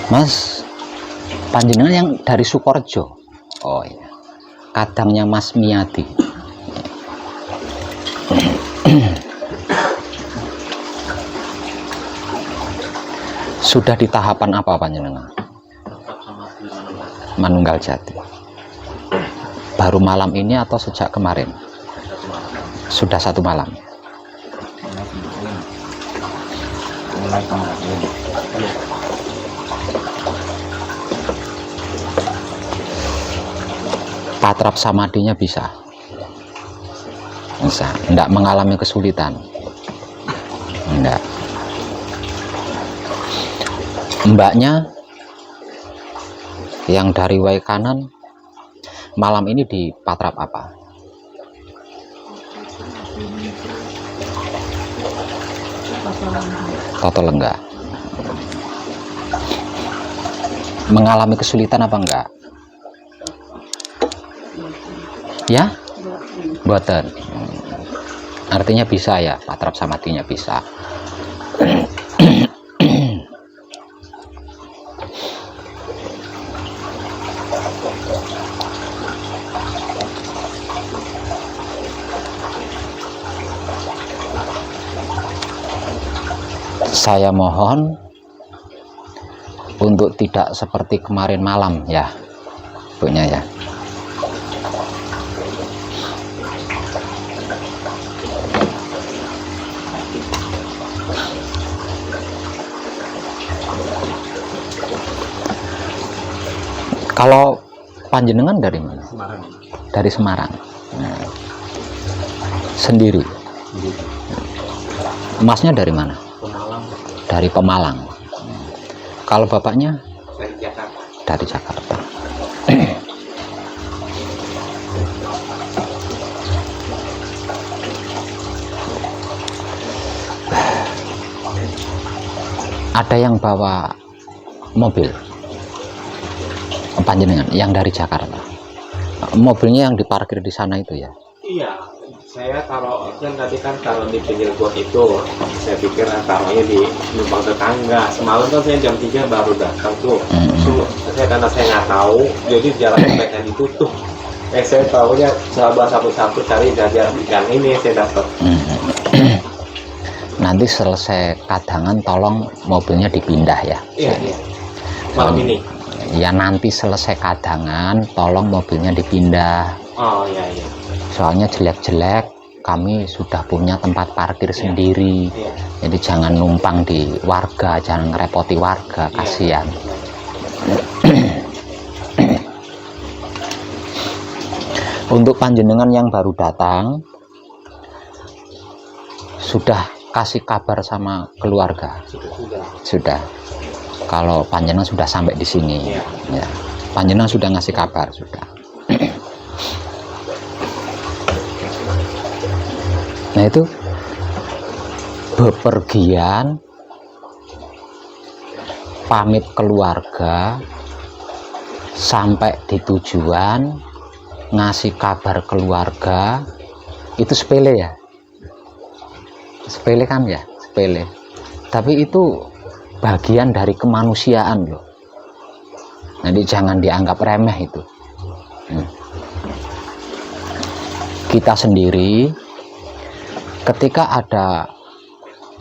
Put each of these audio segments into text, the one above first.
Mas, panjenengan yang dari Sukorejo? Oh iya, kadangnya Mas Miyadi. Sudah di tahapan apa panjenengan? Manunggal Jati. Baru malam ini atau sejak kemarin? Sudah 1 malam. Mulai kemarin. Patrap samadinya bisa? Bisa. Enggak mengalami kesulitan? Enggak. Mbaknya yang dari way kanan malam ini di patrap apa? Toto Lengga. Mengalami kesulitan apa enggak? Ya? Boten. Artinya bisa ya, patrap samadinya bisa. Saya mohon untuk tidak seperti kemarin malam ya, punya ya. Kalau panjenengan dari mana? Semarang. Dari Semarang. Nah, sendiri. Masnya dari mana? Pemalang. Dari Pemalang. Kalau bapaknya? Dari Jakarta. Dari Jakarta. Ada yang bawa mobil panjenengan yang dari Jakarta. Mobilnya yang diparkir di sana itu ya? Iya, saya taruh kan tadi kan taruh di pinggir got itu. Saya pikir taruhnya di numpang tetangga. Semalam kan saya jam 3 baru datang tuh. Karena saya nggak tahu, jadi jalan mereka ditutup. Saya tahunya coba sapu-sapu cari jajar ikan ini saya dapat. Nanti selesai kadangan tolong mobilnya dipindah ya. Iya. Malam ini. Ya nanti selesai kadangan tolong mobilnya dipindah. Oh iya. Soalnya jelek-jelek kami sudah punya tempat parkir sendiri. Iya. Jadi jangan numpang di warga, jangan ngerepoti warga, kasihan. Untuk panjenengan yang baru datang, sudah kasih kabar sama keluarga? Sudah. Kalau panjenengan sudah sampai di sini, ya, panjenengan sudah ngasih kabar, sudah. Nah itu bepergian, pamit keluarga, sampai di tujuan, ngasih kabar keluarga, itu sepele ya? Sepele kan ya? Sepele. Tapi itu bagian dari kemanusiaan loh. Jadi jangan dianggap remeh itu. Kita sendiri ketika ada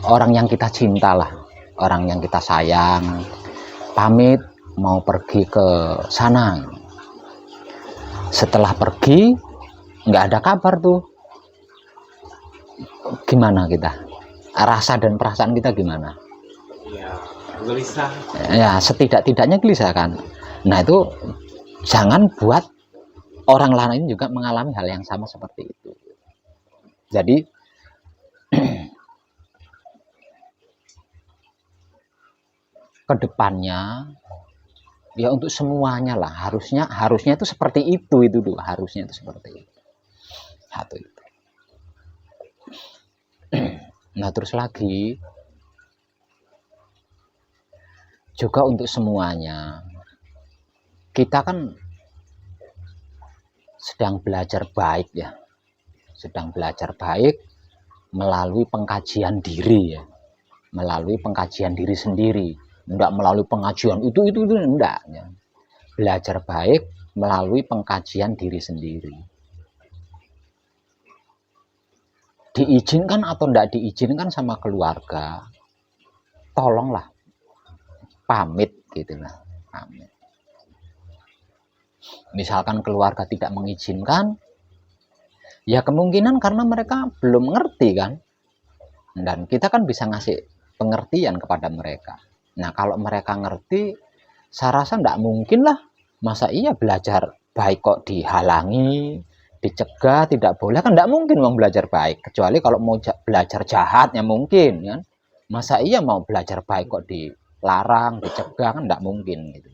orang yang kita cinta lah, orang yang kita sayang, pamit mau pergi ke sana. Setelah pergi nggak ada kabar tuh. Gimana kita? Rasa dan perasaan kita gimana? Iya, gelisah. Ya setidak-tidaknya gelisah kan. Nah itu jangan buat orang lain juga mengalami hal yang sama seperti itu. Jadi kedepannya ya untuk semuanya lah harusnya itu seperti itu dulu, harusnya itu seperti itu. Satu itu. Nah terus lagi juga untuk semuanya, kita kan sedang belajar baik ya, sedang belajar baik melalui pengkajian diri ya, melalui pengkajian diri sendiri. enggak melalui pengajian itu enggak ya. Belajar baik melalui pengkajian diri sendiri. Diizinkan atau enggak diizinkan sama keluarga, tolonglah pamit gitu lah, pamit. Misalkan keluarga tidak mengizinkan, ya kemungkinan karena mereka belum ngerti kan, dan kita kan bisa ngasih pengertian kepada mereka. Nah kalau mereka ngerti, saya rasa enggak mungkin lah. Masa iya belajar baik kok dihalangi, dicegah, tidak boleh, kan enggak mungkin mau belajar baik. Kecuali kalau mau belajar jahatnya mungkin kan. Masa iya mau belajar baik kok dilarang, dicegah, kan enggak mungkin gitu.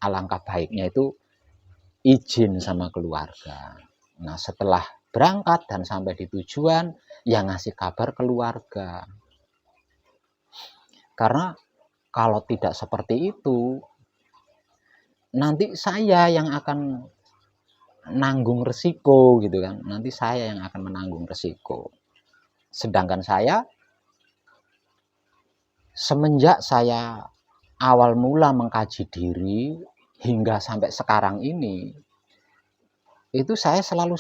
Alangkah baiknya itu izin sama keluarga. Nah setelah berangkat dan sampai di tujuan, ya ngasih kabar keluarga. Karena kalau tidak seperti itu, nanti saya yang akan nanggung resiko gitu kan. Nanti saya yang akan menanggung resiko. Sedangkan saya, semenjak saya awal mula mengkaji diri hingga sampai sekarang ini, itu saya selalu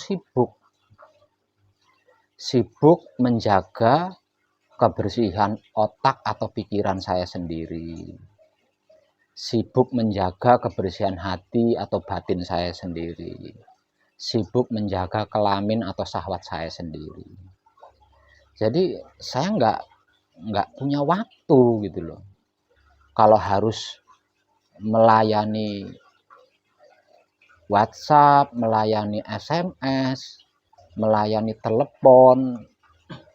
sibuk menjaga kebersihan otak atau pikiran saya sendiri, sibuk menjaga kebersihan hati atau batin saya sendiri, sibuk menjaga kelamin atau syahwat saya sendiri. Jadi saya nggak punya waktu gitu loh. Kalau harus melayani WhatsApp, melayani SMS, melayani telepon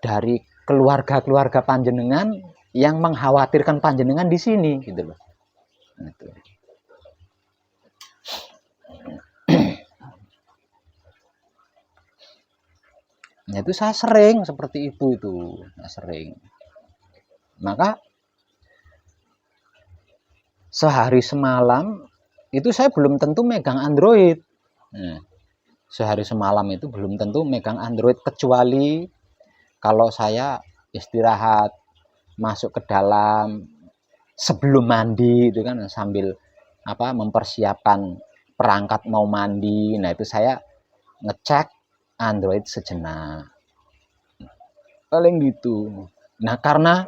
dari keluarga-keluarga panjenengan yang mengkhawatirkan panjenengan di sini gitu loh. Gitu. Nah, itu saya sering seperti itu sering. Maka sehari semalam itu saya belum tentu megang Android. Nah, sehari semalam itu belum tentu megang Android, kecuali kalau saya istirahat, masuk ke dalam sebelum mandi itu kan, sambil mempersiapkan perangkat mau mandi. Nah itu saya ngecek Android sejenak, paling gitu. Nah karena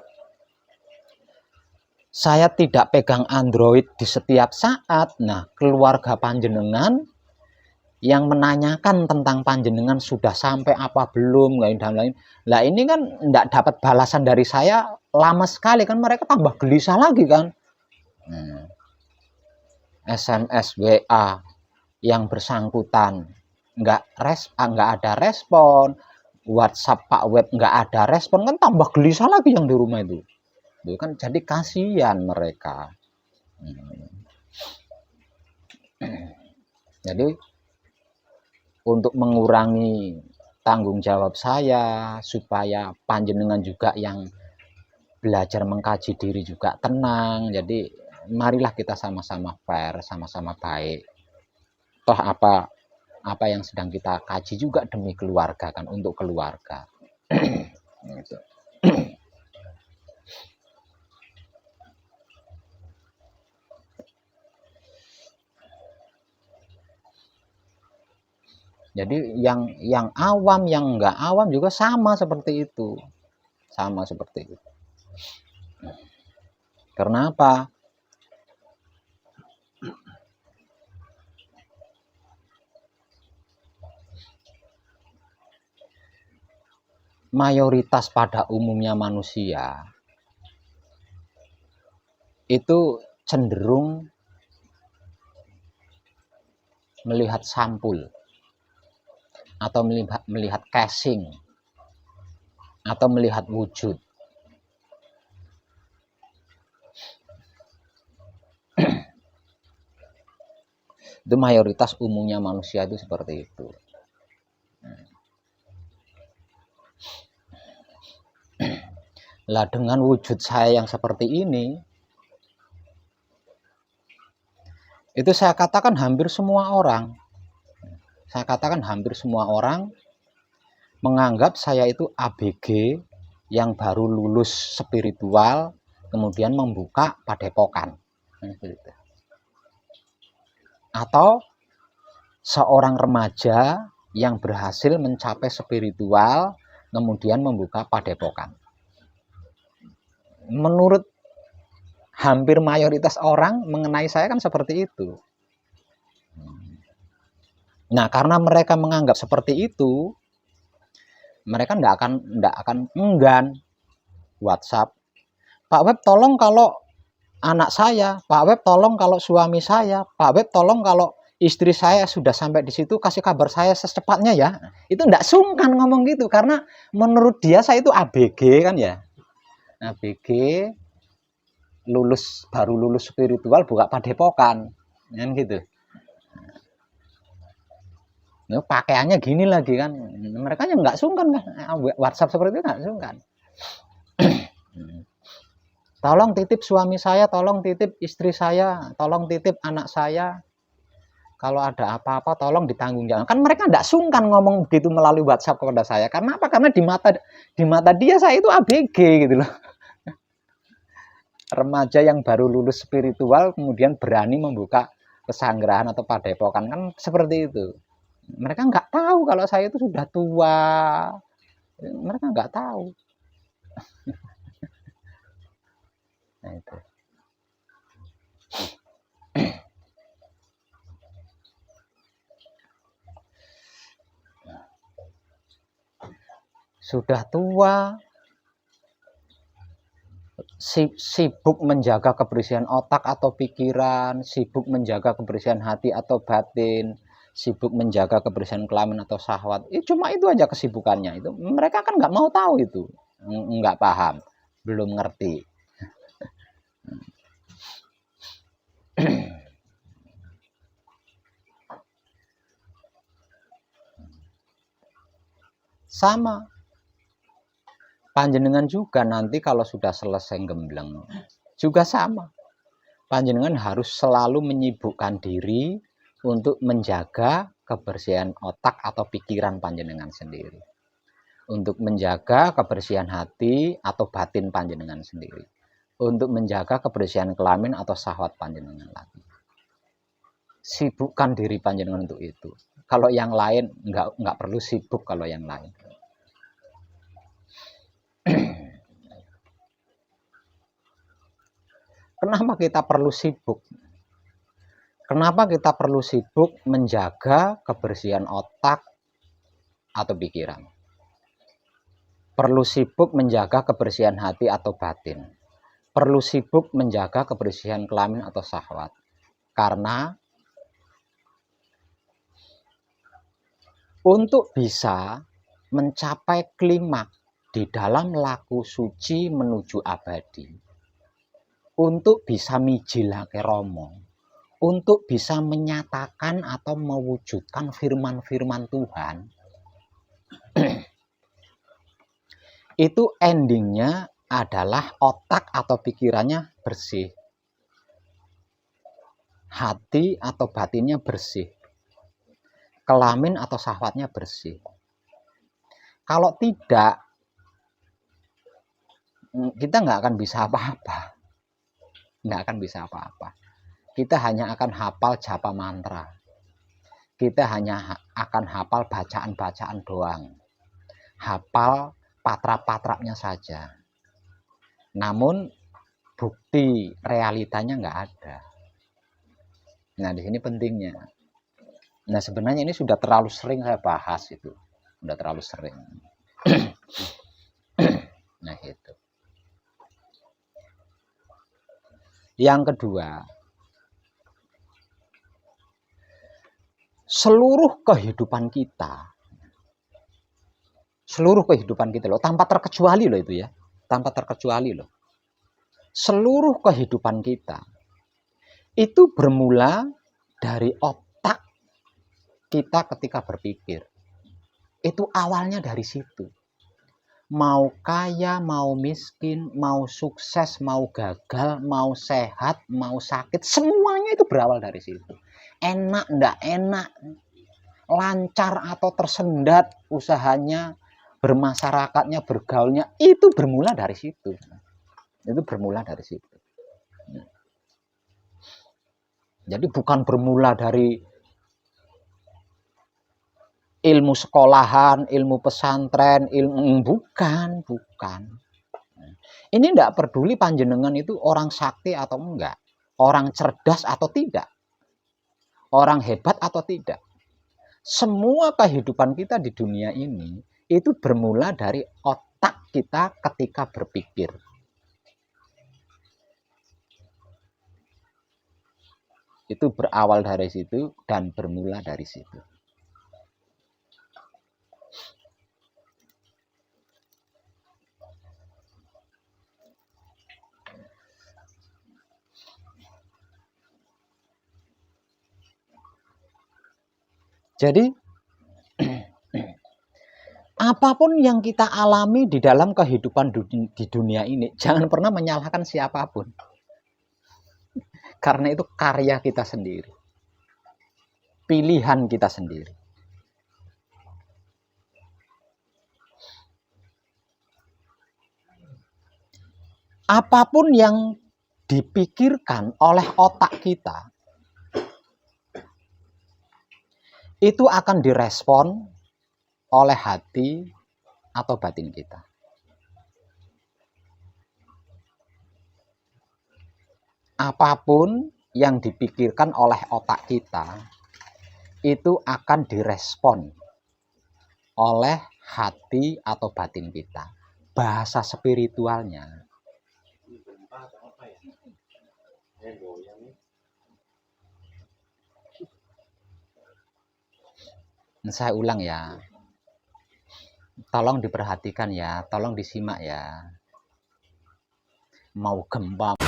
saya tidak pegang Android di setiap saat, nah keluarga panjenengan yang menanyakan tentang panjenengan sudah sampai apa belum, lain. Lah ini kan enggak dapat balasan dari saya lama sekali kan, mereka tambah gelisah lagi kan. SMS, WA yang bersangkutan enggak ada respon, WhatsApp Pak Web enggak ada respon, kan tambah gelisah lagi yang di rumah itu kan, jadi kasihan mereka. Jadi untuk mengurangi tanggung jawab saya, supaya panjenengan juga yang belajar mengkaji diri juga tenang, jadi marilah kita sama-sama fair, sama-sama baik. Toh apa yang sedang kita kaji juga demi keluarga kan, untuk keluarga. Gitu. Jadi yang awam, yang enggak awam juga sama seperti itu. Sama seperti itu. Karena apa? Mayoritas pada umumnya manusia itu cenderung melihat sampul, atau melihat casing, atau melihat wujud. Itu mayoritas umumnya manusia itu seperti itu. Lah dengan wujud saya yang seperti ini, itu saya katakan hampir semua orang menganggap saya itu ABG yang baru lulus spiritual, kemudian membuka padepokan. Atau seorang remaja yang berhasil mencapai spiritual kemudian membuka padepokan. Menurut hampir mayoritas orang mengenai saya kan seperti itu. Nah, karena mereka menganggap seperti itu, mereka tidak akan enggan WhatsApp, Pak Web tolong kalau anak saya, Pak Web tolong kalau suami saya, Pak Web tolong kalau istri saya sudah sampai di situ kasih kabar saya secepatnya ya. Itu tidak sungkan ngomong gitu karena menurut dia saya itu ABG kan ya. ABG baru lulus spiritual buka padepokan kan gitu. Nah, pakaiannya gini lagi kan. Mereka yang nggak sungkan kan. WhatsApp seperti itu nggak sungkan. Tolong titip suami saya, tolong titip istri saya, tolong titip anak saya. Kalau ada apa-apa tolong ditanggung jawab. Kan mereka tidak sungkan ngomong begitu melalui WhatsApp kepada saya. Karena apa? Karena di mata dia saya itu ABG gitu loh. Remaja yang baru lulus spiritual kemudian berani membuka pesanggrahan atau padepokan kan seperti itu. Mereka nggak tahu kalau saya itu sudah tua. Mereka nggak tahu. Nah, itu. Sudah tua, sibuk menjaga kebersihan otak atau pikiran, sibuk menjaga kebersihan hati atau batin, sibuk menjaga kebersihan kelamin atau syahwat. Cuma itu aja kesibukannya. Itu mereka kan nggak mau tahu itu, nggak paham, belum ngerti. Sama. Panjenengan juga nanti kalau sudah selesai gembleng juga sama. Panjenengan harus selalu menyibukkan diri untuk menjaga kebersihan otak atau pikiran panjenengan sendiri. Untuk menjaga kebersihan hati atau batin panjenengan sendiri. Untuk menjaga kebersihan kelamin atau syahwat panjenengan lagi. Sibukkan diri panjenengan untuk itu. Kalau yang lain nggak perlu sibuk kalau yang lain. Kenapa kita perlu sibuk? Kenapa kita perlu sibuk menjaga kebersihan otak atau pikiran? Perlu sibuk menjaga kebersihan hati atau batin? Perlu sibuk menjaga kebersihan kelamin atau syahwat? Karena untuk bisa mencapai klimaks di dalam laku suci menuju abadi, untuk bisa mijilake Rama, untuk bisa menyatakan atau mewujudkan firman-firman Tuhan, itu endingnya adalah otak atau pikirannya bersih, hati atau batinnya bersih, kelamin atau syahwatnya bersih. Kalau tidak, kita nggak akan bisa apa-apa. Nggak akan bisa apa-apa. Kita hanya akan hafal japa mantra. Kita hanya akan hafal bacaan-bacaan doang. Hafal patra-patranya saja. Namun bukti realitanya nggak ada. Nah, di sini pentingnya. Nah, sebenarnya ini sudah terlalu sering saya bahas itu. Sudah terlalu sering. Nah, itu. Yang kedua, seluruh kehidupan kita loh, tanpa terkecuali loh itu ya, tanpa terkecuali loh, seluruh kehidupan kita itu bermula dari otak kita ketika berpikir. Itu awalnya dari situ. Mau kaya, mau miskin, mau sukses, mau gagal, mau sehat, mau sakit, semuanya itu berawal dari situ. Enak, enggak enak, lancar atau tersendat usahanya, bermasyarakatnya, bergaulnya, itu bermula dari situ. Itu bermula dari situ. Jadi bukan bermula dari ilmu sekolahan, ilmu pesantren, bukan. Ini enggak peduli panjenengan itu orang sakti atau enggak, orang cerdas atau tidak, orang hebat atau tidak. Semua kehidupan kita di dunia ini itu bermula dari otak kita ketika berpikir. Itu berawal dari situ dan bermula dari situ. Jadi apapun yang kita alami di dalam kehidupan di dunia ini, jangan pernah menyalahkan siapapun. Karena itu karya kita sendiri. Pilihan kita sendiri. Apapun yang dipikirkan oleh otak kita, itu akan direspon oleh hati atau batin kita. Apapun yang dipikirkan oleh otak kita, itu akan direspon oleh hati atau batin kita. Bahasa spiritualnya. Saya ulang ya. Tolong diperhatikan ya, tolong disimak ya. Mau gempa.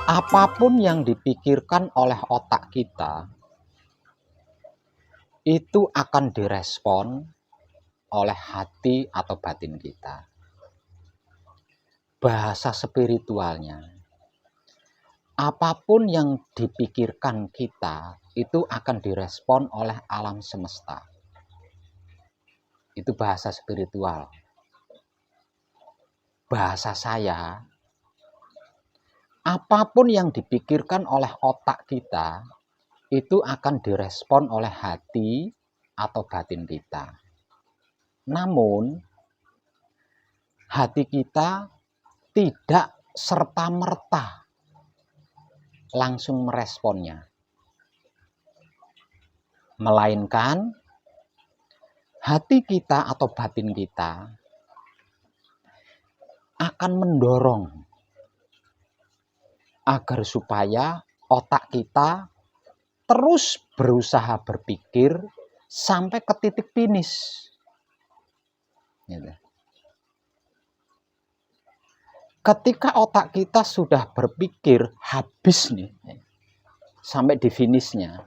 Apapun yang dipikirkan oleh otak kita, itu akan direspon oleh hati atau batin kita. Bahasa spiritualnya, apapun yang dipikirkan kita, itu akan direspon oleh alam semesta. Itu bahasa spiritual. Bahasa saya, apapun yang dipikirkan oleh otak kita, itu akan direspon oleh hati atau batin kita. Namun, hati kita tidak serta-merta langsung meresponnya. Melainkan, hati kita atau batin kita akan mendorong agar supaya otak kita terus berusaha berpikir sampai ke titik finish. Gitu. Ketika otak kita sudah berpikir habis nih, sampai di finishnya,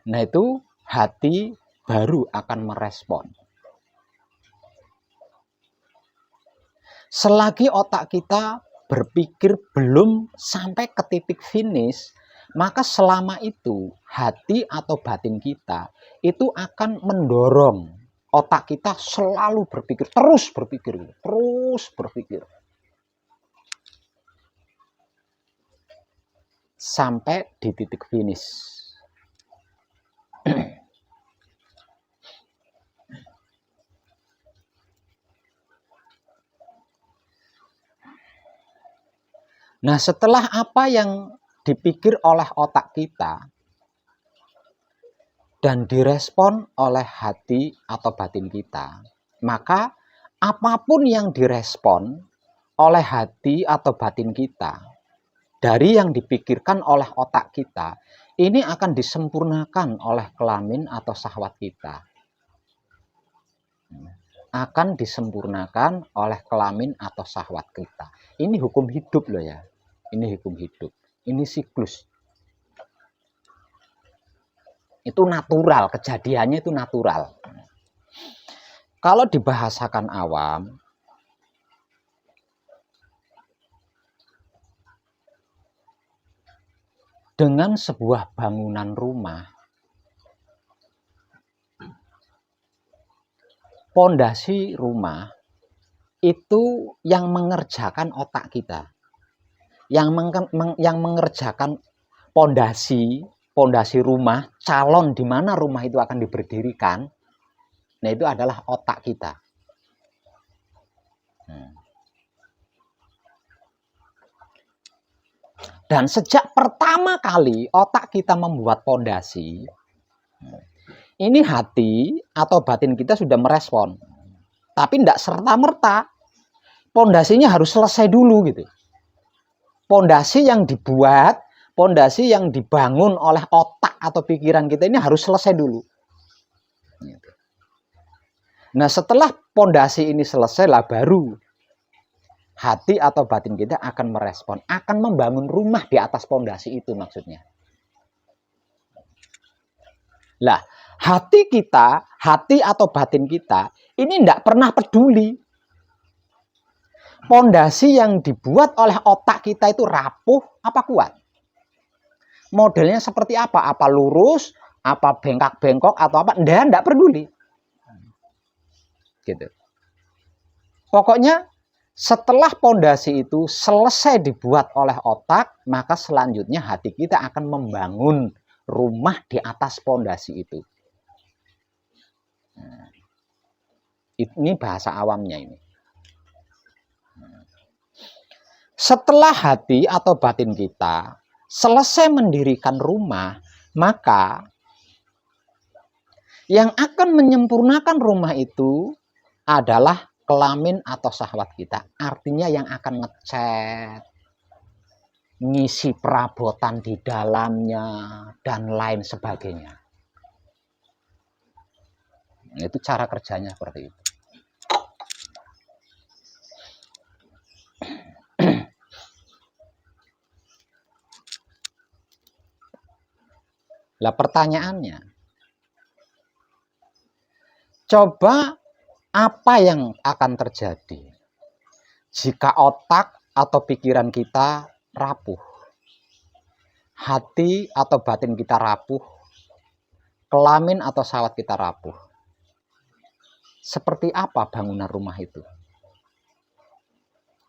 nah itu hati baru akan merespon. Selagi otak kita berpikir belum sampai ke titik finish, maka selama itu hati atau batin kita itu akan mendorong otak kita selalu berpikir, terus berpikir sampai di titik finish. Nah, setelah apa yang dipikir oleh otak kita dan direspon oleh hati atau batin kita, maka apapun yang direspon oleh hati atau batin kita dari yang dipikirkan oleh otak kita, ini akan disempurnakan oleh kelamin atau syahwat kita. Akan disempurnakan oleh kelamin atau syahwat kita. Ini hukum hidup loh ya. Ini hukum hidup. Ini siklus. Itu natural, kejadiannya itu natural. Kalau dibahasakan awam, dengan sebuah bangunan rumah, pondasi rumah itu yang mengerjakan otak kita. Yang mengerjakan pondasi rumah, calon di mana rumah itu akan diberdirikan, nah itu adalah otak kita. Dan sejak pertama kali otak kita membuat pondasi, ini hati atau batin kita sudah merespon. Tapi tidak serta-merta. Pondasinya harus selesai dulu gitu. Pondasi yang dibuat, pondasi yang dibangun oleh otak atau pikiran kita ini harus selesai dulu. Nah, setelah pondasi ini selesai lah baru hati atau batin kita akan merespon, akan membangun rumah di atas pondasi itu maksudnya. Lah, hati kita, hati atau batin kita ini tidak pernah peduli. Pondasi yang dibuat oleh otak kita itu rapuh apa kuat? Modelnya seperti apa? Apa lurus, apa bengkak-bengkok atau apa? Tidak peduli. Gitu. Pokoknya setelah pondasi itu selesai dibuat oleh otak, maka selanjutnya hati kita akan membangun rumah di atas pondasi itu. Ini bahasa awamnya ini. Setelah hati atau batin kita selesai mendirikan rumah, maka yang akan menyempurnakan rumah itu adalah kelamin atau syahwat kita. Artinya yang akan ngecat, ngisi perabotan di dalamnya, dan lain sebagainya. Itu cara kerjanya seperti itu. Lah pertanyaannya, coba apa yang akan terjadi jika otak atau pikiran kita rapuh, hati atau batin kita rapuh, kelamin atau syahwat kita rapuh? Seperti apa bangunan rumah itu?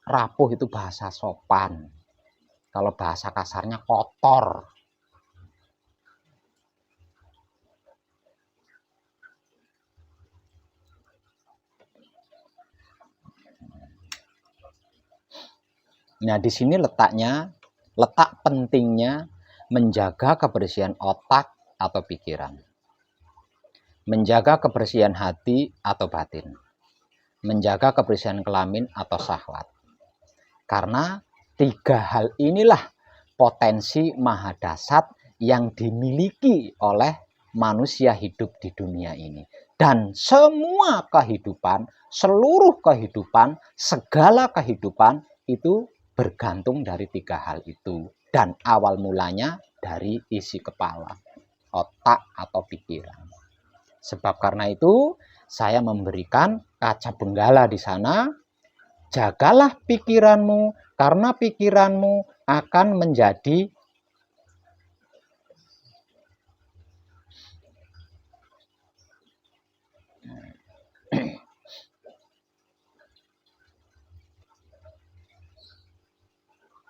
Rapuh itu bahasa sopan. Kalau bahasa kasarnya kotor. Nah, di sini letak pentingnya menjaga kebersihan otak atau pikiran. Menjaga kebersihan hati atau batin. Menjaga kebersihan kelamin atau syahwat. Karena 3 hal inilah potensi maha dasar yang dimiliki oleh manusia hidup di dunia ini. Dan semua kehidupan, seluruh kehidupan, segala kehidupan itu bergantung dari 3 hal itu. Dan awal mulanya dari isi kepala, otak atau pikiran. Sebab karena itu saya memberikan kaca benggala di sana. Jagalah pikiranmu, karena pikiranmu akan menjadi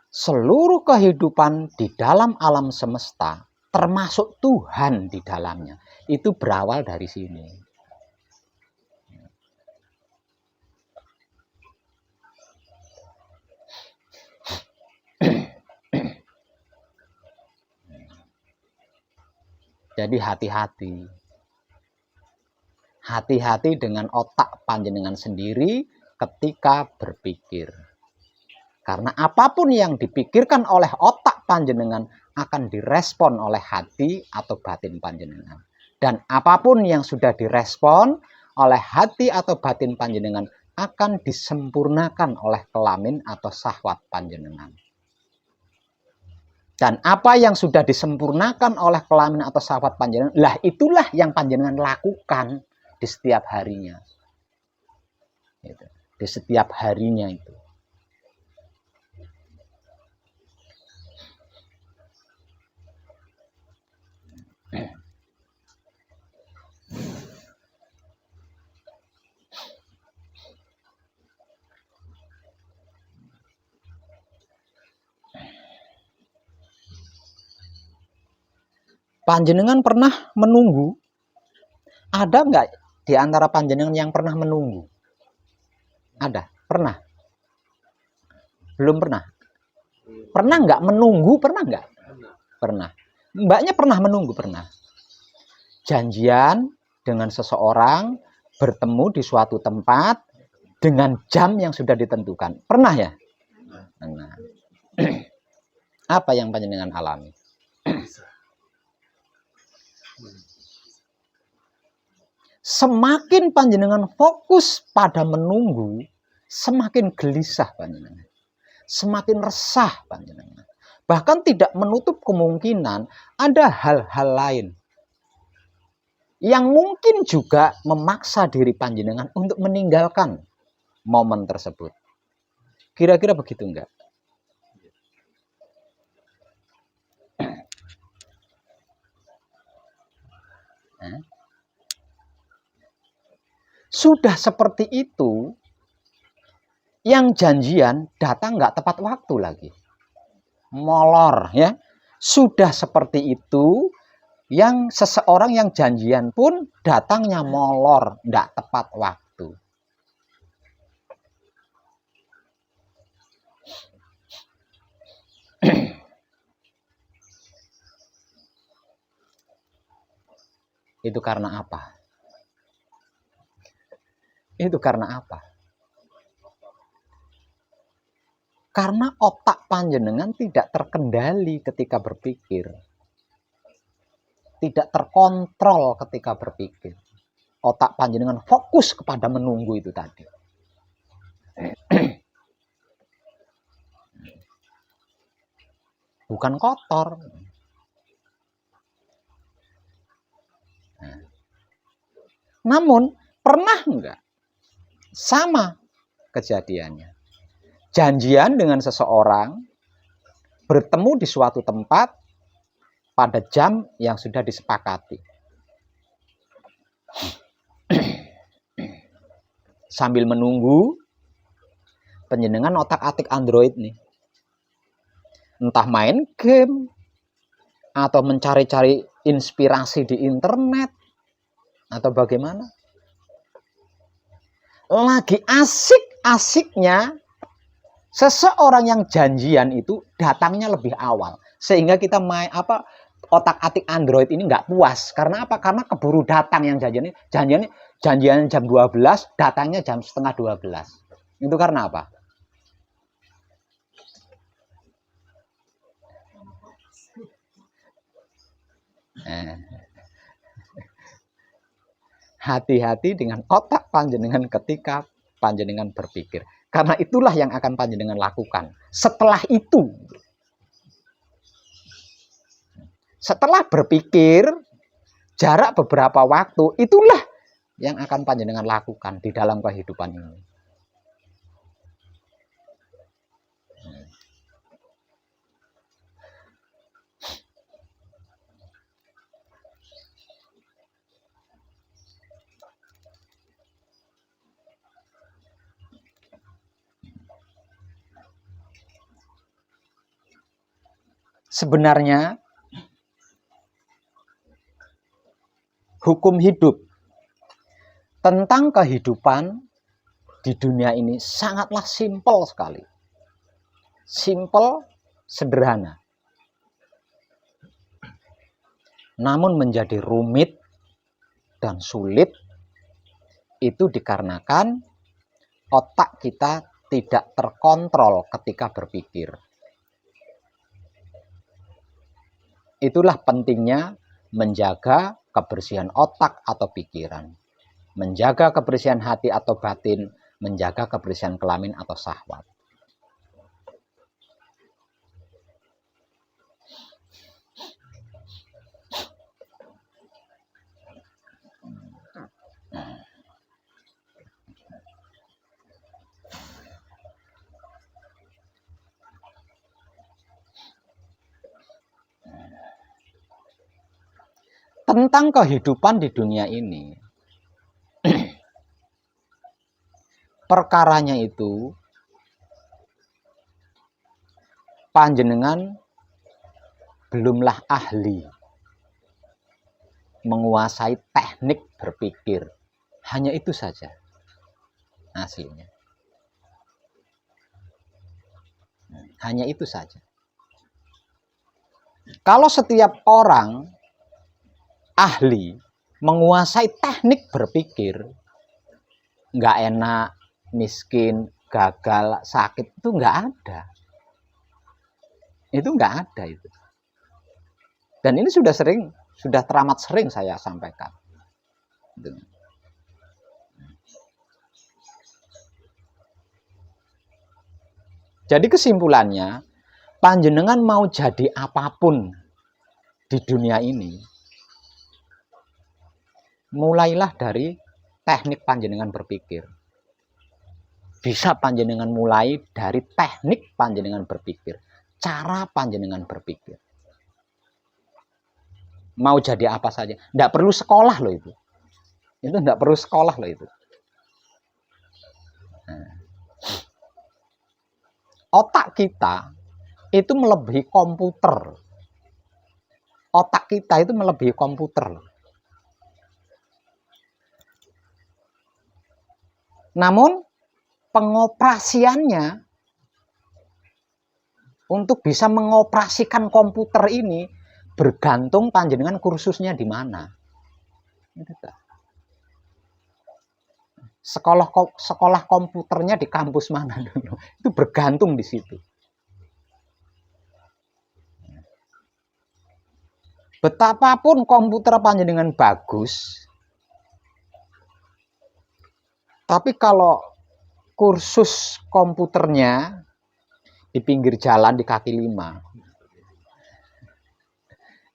seluruh kehidupan di dalam alam semesta, termasuk Tuhan di dalamnya, itu berawal dari sini. Jadi hati-hati. Hati-hati dengan otak panjenengan sendiri ketika berpikir. Karena apapun yang dipikirkan oleh otak panjenengan akan direspon oleh hati atau batin panjenengan. Dan apapun yang sudah direspon oleh hati atau batin panjenengan akan disempurnakan oleh kelamin atau syahwat panjenengan. Dan apa yang sudah disempurnakan oleh kelamin atau syahwat panjenengan, lah itulah yang panjenengan lakukan di setiap harinya. Di setiap harinya itu. Panjenengan pernah menunggu? Ada nggak di antara panjenengan yang pernah menunggu? Ada? Pernah? Belum pernah? Pernah nggak menunggu? Pernah nggak? Pernah. Mbaknya pernah menunggu? Pernah. Janjian dengan seseorang, bertemu di suatu tempat dengan jam yang sudah ditentukan. Pernah ya? Pernah. Apa yang panjenengan alami? Semakin panjenengan fokus pada menunggu, semakin gelisah panjenengan. Semakin resah panjenengan. Bahkan tidak menutup kemungkinan ada hal-hal lain yang mungkin juga memaksa diri panjenengan untuk meninggalkan momen tersebut. Kira-kira begitu enggak? Sudah seperti itu, yang janjian datang nggak tepat waktu lagi. Molor ya. Sudah seperti itu, yang seseorang yang janjian pun datangnya molor, nggak tepat waktu. Itu karena apa? Itu karena apa? Karena otak panjenengan tidak terkendali ketika berpikir. Tidak terkontrol ketika berpikir. Otak panjenengan fokus kepada menunggu itu tadi. Bukan kotor. Namun, pernah enggak? Sama kejadiannya. Janjian dengan seseorang, bertemu di suatu tempat pada jam yang sudah disepakati. Sambil menunggu, panjenengan otak-atik Android nih. Entah main game, atau mencari-cari inspirasi di internet, atau bagaimana. Lagi asik-asiknya, seseorang yang janjian itu datangnya lebih awal. Sehingga kita otak-atik Android ini nggak puas. Karena apa? Karena keburu datang yang janjian jam 12, datangnya jam setengah 12. Itu karena apa? Eh, hati-hati dengan otak panjenengan ketika panjenengan berpikir. Karena itulah yang akan panjenengan lakukan. Setelah itu, setelah berpikir, jarak beberapa waktu, itulah yang akan panjenengan lakukan di dalam kehidupan ini. Sebenarnya hukum hidup tentang kehidupan di dunia ini sangatlah simpel sekali. Simpel, sederhana. Namun menjadi rumit dan sulit itu dikarenakan otak kita tidak terkontrol ketika berpikir. Itulah pentingnya menjaga kebersihan otak atau pikiran, menjaga kebersihan hati atau batin, menjaga kebersihan kelamin atau syahwat. Tentang kehidupan di dunia ini, perkaranya itu panjenengan belumlah ahli menguasai teknik berpikir. Hanya itu saja hasilnya. Hanya itu saja. Kalau setiap orang ahli menguasai teknik berpikir, nggak enak, miskin, gagal, sakit, itu nggak ada. Itu nggak ada itu. Dan ini sudah teramat sering saya sampaikan. Jadi kesimpulannya, panjenengan mau jadi apapun di dunia ini, mulailah dari teknik panjenengan berpikir. Bisa panjenengan mulai dari teknik panjenengan berpikir, cara panjenengan berpikir. Mau jadi apa saja, tidak perlu sekolah loh itu. Itu tidak perlu sekolah loh itu. Nah. Otak kita itu melebihi komputer. Otak kita itu melebihi komputer. Namun pengoperasiannya untuk bisa mengoperasikan komputer ini bergantung panjenengan kursusnya di mana. Sekolah komputernya di kampus mana dulu. Itu bergantung di situ. Betapapun komputer panjenengan bagus, tapi kalau kursus komputernya di pinggir jalan di kaki lima,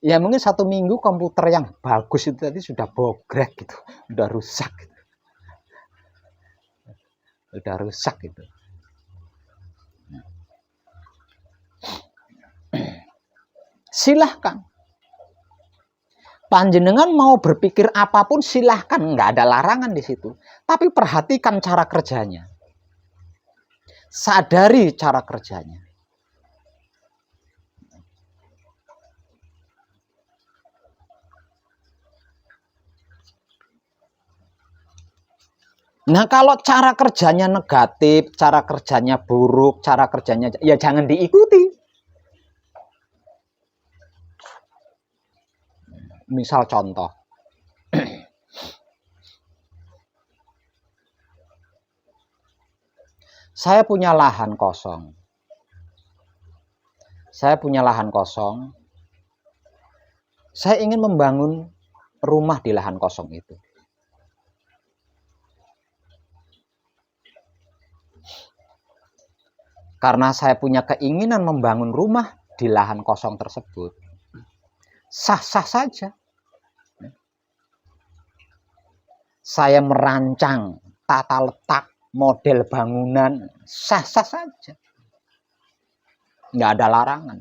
ya mungkin 1 minggu komputer yang bagus itu tadi sudah bogrek gitu, udah rusak gitu. Udah rusak gitu. Silahkan. Panjenengan mau berpikir apapun silahkan, nggak ada larangan di situ. Tapi perhatikan cara kerjanya. Sadari cara kerjanya. Nah, kalau cara kerjanya negatif, cara kerjanya buruk, cara kerjanya ya jangan diikuti. Misal contoh, saya punya lahan kosong. Saya ingin membangun rumah di lahan kosong itu. Karena saya punya keinginan membangun rumah di lahan kosong tersebut, sah-sah saja. Saya merancang tata letak model bangunan, sah-sah saja. Nggak ada larangan.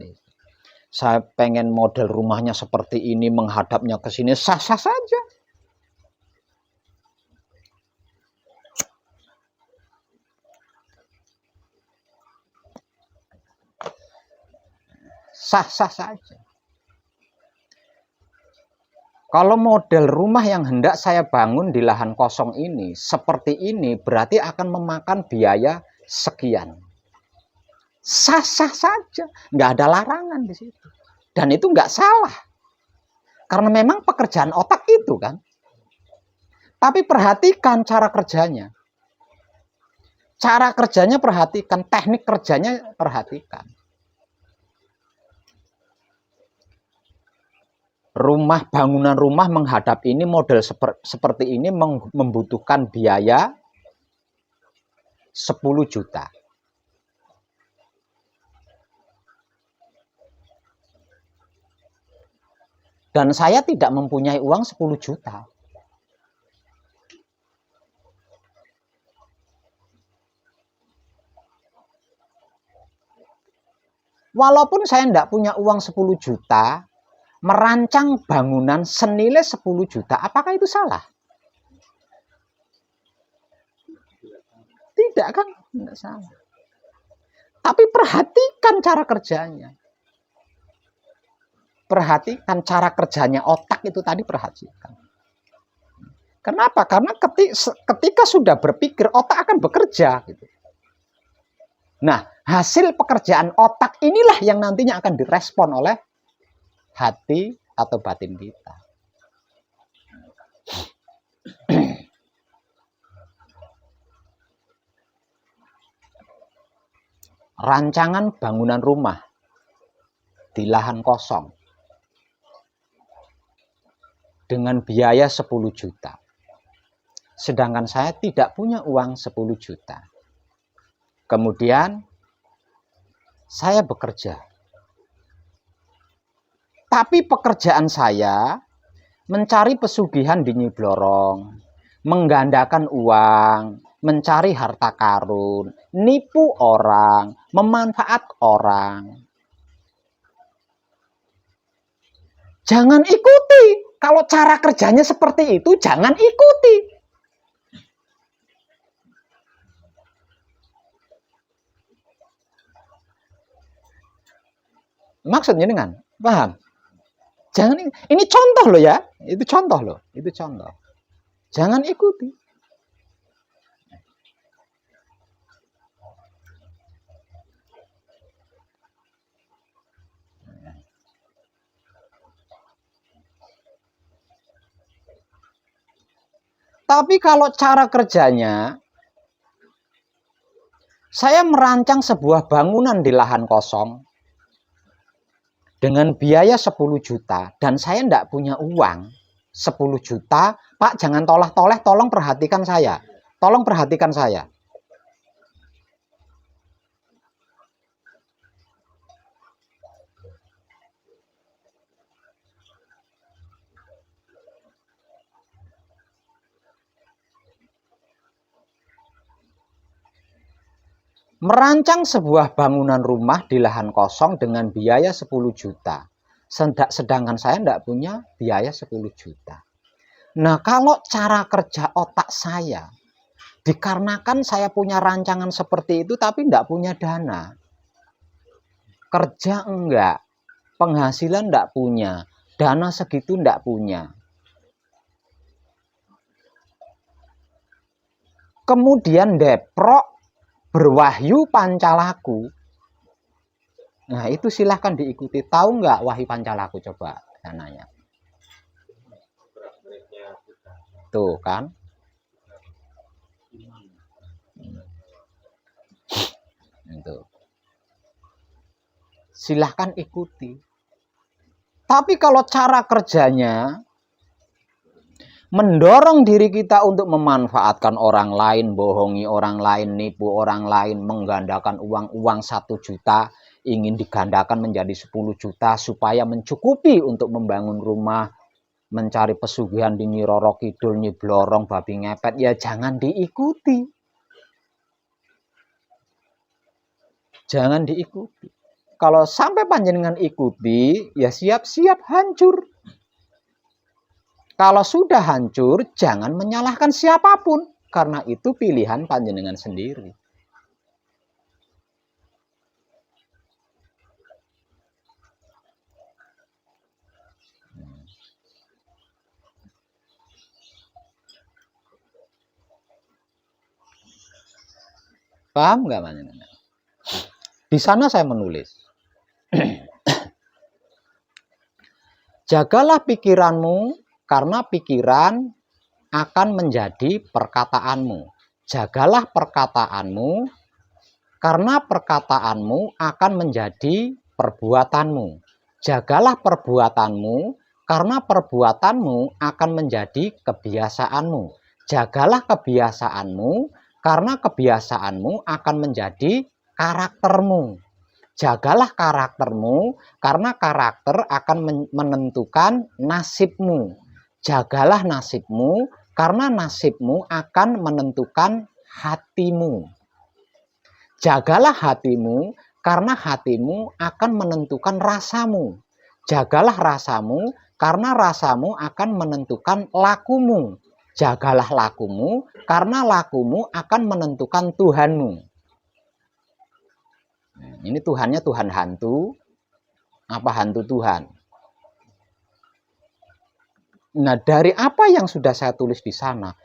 Saya pengen model rumahnya seperti ini, menghadapnya ke sini, sah-sah saja. Sah-sah saja. Kalau model rumah yang hendak saya bangun di lahan kosong ini seperti ini, berarti akan memakan biaya sekian. Sah-sah saja, nggak ada larangan di situ. Dan itu nggak salah. Karena memang pekerjaan otak itu kan. Tapi perhatikan cara kerjanya. Cara kerjanya perhatikan, teknik kerjanya perhatikan. Bangunan rumah menghadap ini model seperti ini membutuhkan biaya 10 juta. Dan saya tidak mempunyai uang 10 juta. Walaupun saya tidak punya uang 10 juta, merancang bangunan senilai 10 juta, apakah itu salah? Tidak kan? Tidak salah. Tapi perhatikan cara kerjanya. Perhatikan cara kerjanya otak itu tadi, perhatikan. Kenapa? Karena ketika sudah berpikir, otak akan bekerja. Gitu. Nah, hasil pekerjaan otak inilah yang nantinya akan direspon oleh hati atau batin kita. Rancangan bangunan rumah di lahan kosong dengan biaya 10 juta. Sedangkan saya tidak punya uang 10 juta. Kemudian saya bekerja. Tapi pekerjaan saya mencari pesugihan di Nyi Blorong, menggandakan uang, mencari harta karun, nipu orang, memanfaat orang. Jangan ikuti. Kalau cara kerjanya seperti itu, jangan ikuti. Maksudnya dengan paham? Jangan, ini contoh loh ya, itu contoh loh, itu contoh. Jangan ikuti. Tapi kalau cara kerjanya, saya merancang sebuah bangunan di lahan kosong dengan biaya 10 juta dan saya tidak punya uang 10 juta, Pak, jangan toleh-toleh, tolong perhatikan saya. Tolong perhatikan saya. Merancang sebuah bangunan rumah di lahan kosong dengan biaya 10 juta. Sedangkan saya tidak punya biaya 10 juta. Nah, kalau cara kerja otak saya, dikarenakan saya punya rancangan seperti itu tapi tidak punya dana. Kerja enggak, penghasilan tidak punya, dana segitu tidak punya. Kemudian deprok berwahyu pancalaku. Nah, itu silahkan diikuti. Tahu nggak wahyu pancalaku? Coba saya nanya. Tuh kan. Itu. Silahkan ikuti. Tapi kalau cara kerjanya mendorong diri kita untuk memanfaatkan orang lain, bohongi orang lain, nipu orang lain, menggandakan uang 1 juta, ingin digandakan menjadi 10 juta supaya mencukupi untuk membangun rumah, mencari pesugihan di Nyi Roro Kidul, Nyi Blorong, babi ngepet, ya jangan diikuti. Jangan diikuti. Kalau sampai panjenengan ikuti, ya siap-siap hancur. Kalau sudah hancur, jangan menyalahkan siapapun. Karena itu pilihan panjenengan sendiri. Paham nggak panjenengan? Di sana saya menulis. Jagalah pikiranmu, karena pikiran akan menjadi perkataanmu. Jagalah perkataanmu, karena perkataanmu akan menjadi perbuatanmu. Jagalah perbuatanmu, karena perbuatanmu akan menjadi kebiasaanmu. Jagalah kebiasaanmu, karena kebiasaanmu akan menjadi karaktermu. Jagalah karaktermu, karena karakter akan menentukan nasibmu. Jagalah nasibmu, karena nasibmu akan menentukan hatimu. Jagalah hatimu, karena hatimu akan menentukan rasamu. Jagalah rasamu, karena rasamu akan menentukan lakumu. Jagalah lakumu, karena lakumu akan menentukan Tuhanmu. Ini Tuhannya Tuhan hantu, apa hantu Tuhan? Nah, dari apa yang sudah saya tulis di sana,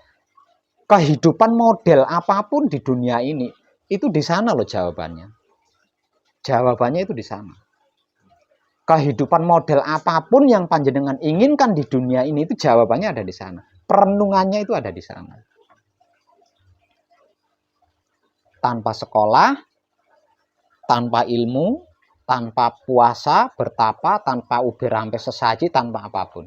kehidupan model apapun di dunia ini, itu di sana loh jawabannya. Jawabannya itu di sana. Kehidupan model apapun yang panjenengan inginkan di dunia ini, itu jawabannya ada di sana. Perenungannya itu ada di sana. Tanpa sekolah, tanpa ilmu, tanpa puasa, bertapa, tanpa uber sampai sesaji, tanpa apapun.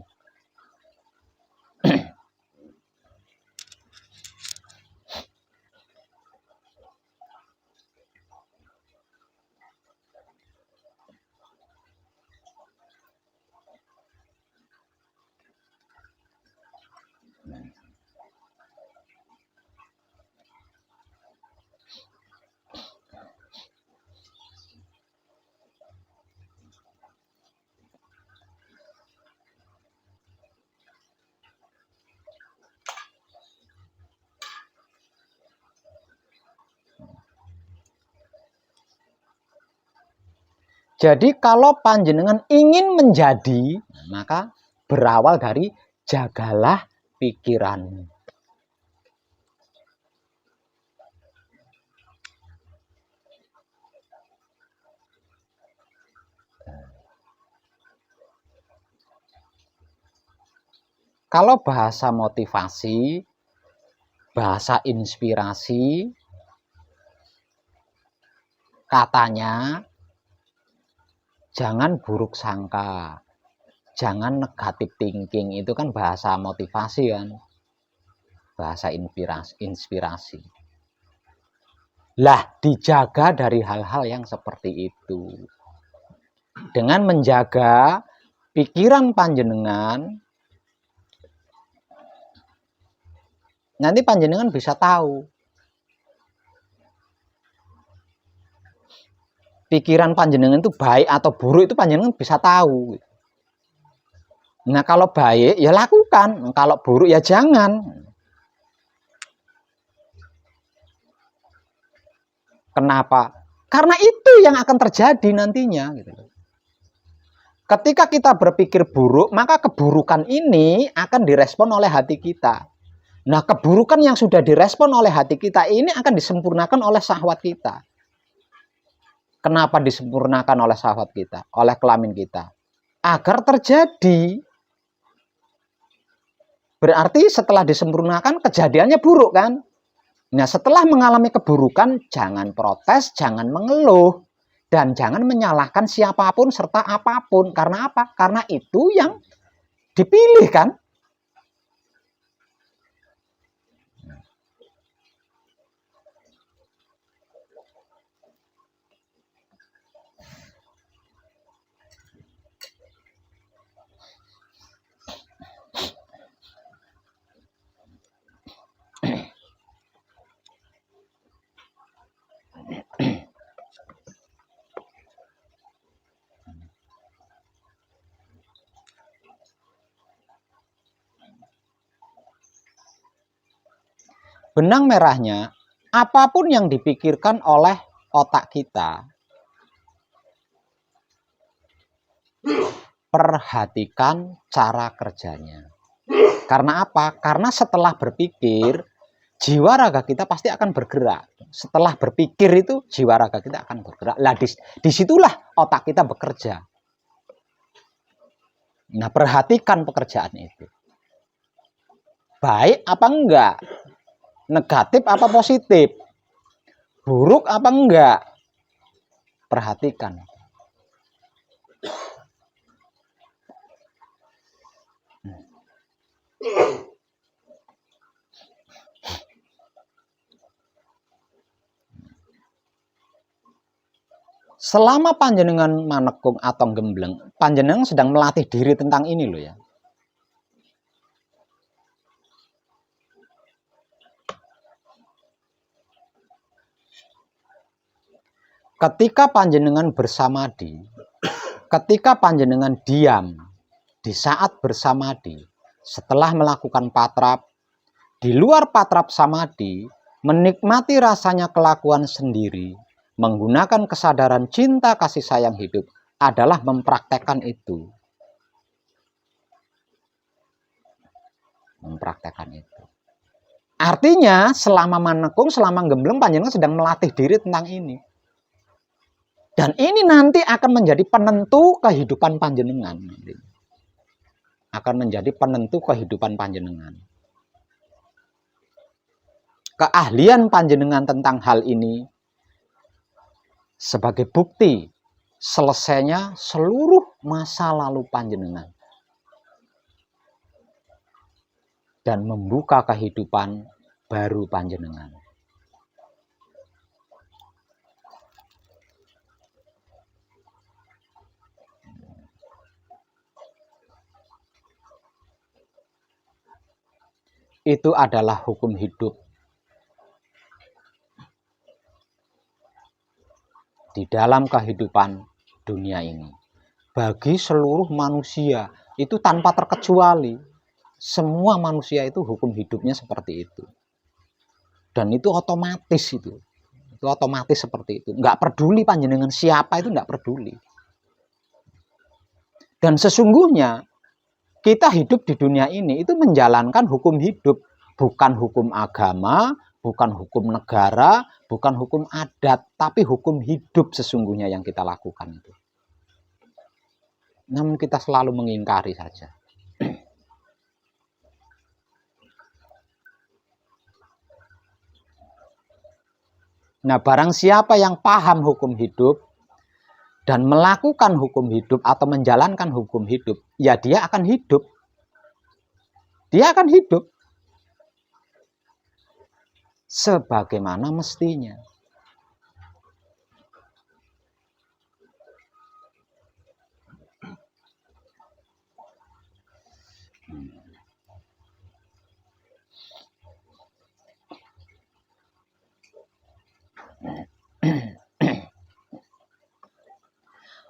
Jadi kalau panjenengan ingin menjadi, maka berawal dari jagalah pikiranmu. Kalau bahasa motivasi, bahasa inspirasi, katanya jangan buruk sangka, jangan negatif thinking, itu kan bahasa motivasi kan, bahasa inspirasi. Lah, dijaga dari hal-hal yang seperti itu. Dengan menjaga pikiran panjenengan, nanti panjenengan bisa tahu pikiran panjenengan itu baik atau buruk, itu panjenengan bisa tahu. Nah, kalau baik ya lakukan, kalau buruk ya jangan. Kenapa? Karena itu yang akan terjadi nantinya. Ketika kita berpikir buruk, maka keburukan ini akan direspon oleh hati kita. Nah, keburukan yang sudah direspon oleh hati kita ini akan disempurnakan oleh syahwat kita. Kenapa disempurnakan oleh syahwat kita? Oleh kelamin kita. Agar terjadi. Berarti setelah disempurnakan, kejadiannya buruk kan? Nah, setelah mengalami keburukan, jangan protes, jangan mengeluh. Dan jangan menyalahkan siapapun serta apapun. Karena apa? Karena itu yang dipilih kan. Benang merahnya, apapun yang dipikirkan oleh otak kita, perhatikan cara kerjanya. Karena apa? Karena setelah berpikir, jiwa raga kita pasti akan bergerak. Setelah berpikir itu, jiwa raga kita akan bergerak. Lah, disitulah otak kita bekerja. Nah, perhatikan pekerjaan itu. Baik apa enggak? Negatif apa positif? Buruk apa enggak? Perhatikan. Selama panjenengan manekung atau gembleng, panjenengan sedang melatih diri tentang ini loh ya. Ketika panjenengan bersamadi, ketika panjenengan diam, di saat bersamadi, setelah melakukan patrap, di luar patrap samadi, menikmati rasanya kelakuan sendiri, menggunakan kesadaran cinta kasih sayang hidup, adalah mempraktekkan itu. Mempraktekkan itu. Artinya, selama manekung, selama gembleng, panjenengan sedang melatih diri tentang ini. Dan ini nanti akan menjadi penentu kehidupan panjenengan. Akan menjadi penentu kehidupan panjenengan. Keahlian panjenengan tentang hal ini sebagai bukti selesainya seluruh masa lalu panjenengan. Dan membuka kehidupan baru panjenengan. Itu adalah hukum hidup di dalam kehidupan dunia ini. Bagi seluruh manusia, itu tanpa terkecuali. Semua manusia itu hukum hidupnya seperti itu. Dan itu otomatis itu. Itu otomatis seperti itu. Nggak peduli panjenengan siapa, itu nggak peduli. Dan sesungguhnya kita hidup di dunia ini itu menjalankan hukum hidup, bukan hukum agama, bukan hukum negara, bukan hukum adat, tapi hukum hidup sesungguhnya yang kita lakukan itu. Namun kita selalu mengingkari saja. Nah, barang siapa yang paham hukum hidup dan melakukan hukum hidup atau menjalankan hukum hidup, ya dia akan hidup. Dia akan hidup sebagaimana mestinya.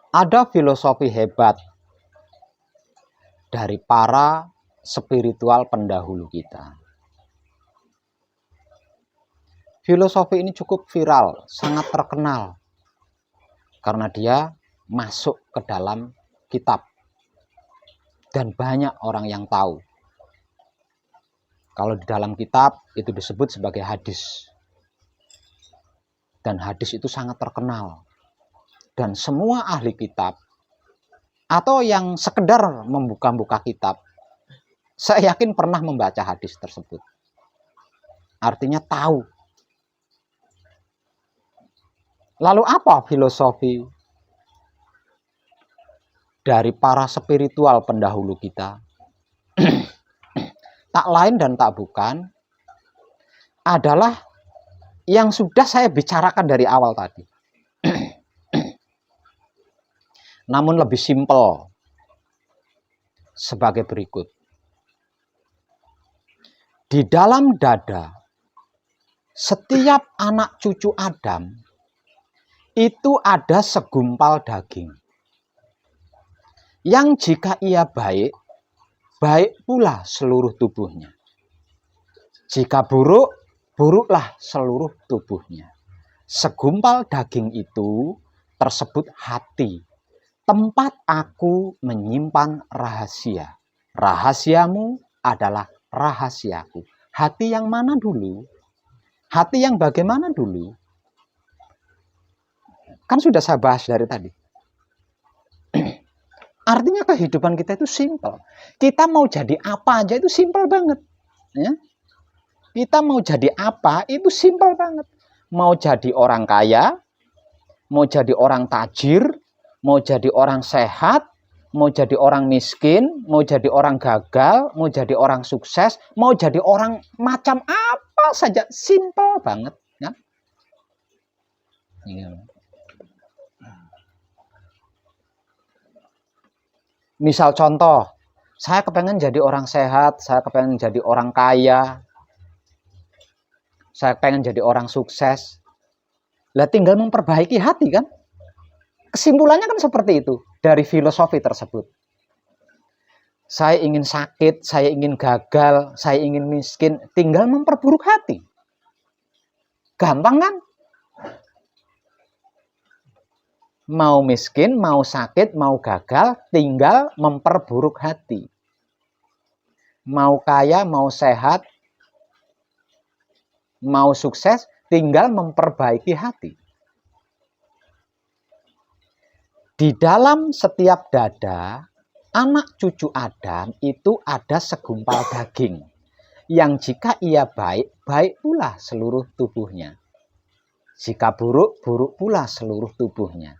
Ada filosofi hebat dari para spiritual pendahulu kita. Filosofi ini cukup viral, sangat terkenal, karena dia masuk ke dalam kitab. Dan banyak orang yang tahu. Kalau di dalam kitab itu disebut sebagai hadis. Dan hadis itu sangat terkenal. Dan semua ahli kitab atau yang sekedar membuka-buka kitab, saya yakin pernah membaca hadis tersebut. Artinya tahu. Lalu apa filosofi dari para spiritual pendahulu kita? Tak lain dan tak bukan adalah yang sudah saya bicarakan dari awal tadi. Namun lebih simpel sebagai berikut. Di dalam dada setiap anak cucu Adam itu ada segumpal daging. Yang jika ia baik, baik pula seluruh tubuhnya. Jika buruk, buruklah seluruh tubuhnya. Segumpal daging itu tersebut hati. Tempat aku menyimpan rahasia. Rahasiamu adalah rahasiaku. Hati yang mana dulu? Hati yang bagaimana dulu? Kan sudah saya bahas dari tadi. Artinya kehidupan kita itu simpel. Kita mau jadi apa aja itu simpel banget. Ya? Kita mau jadi apa itu simpel banget. Mau jadi orang kaya, mau jadi orang tajir, mau jadi orang sehat, mau jadi orang miskin, mau jadi orang gagal, mau jadi orang sukses, mau jadi orang macam apa saja, simple banget. Ya? Misal contoh, saya kepengen jadi orang sehat, saya kepengen jadi orang kaya, saya pengen jadi orang sukses. Lah tinggal memperbaiki hati kan? Kesimpulannya kan seperti itu dari filosofi tersebut. Saya ingin sakit, saya ingin gagal, saya ingin miskin, tinggal memperburuk hati. Gampang kan? Mau miskin, mau sakit, mau gagal, tinggal memperburuk hati. Mau kaya, mau sehat, mau sukses, tinggal memperbaiki hati. Di dalam setiap dada, anak cucu Adam itu ada segumpal daging. Yang jika ia baik, baik pula seluruh tubuhnya. Jika buruk, buruk pula seluruh tubuhnya.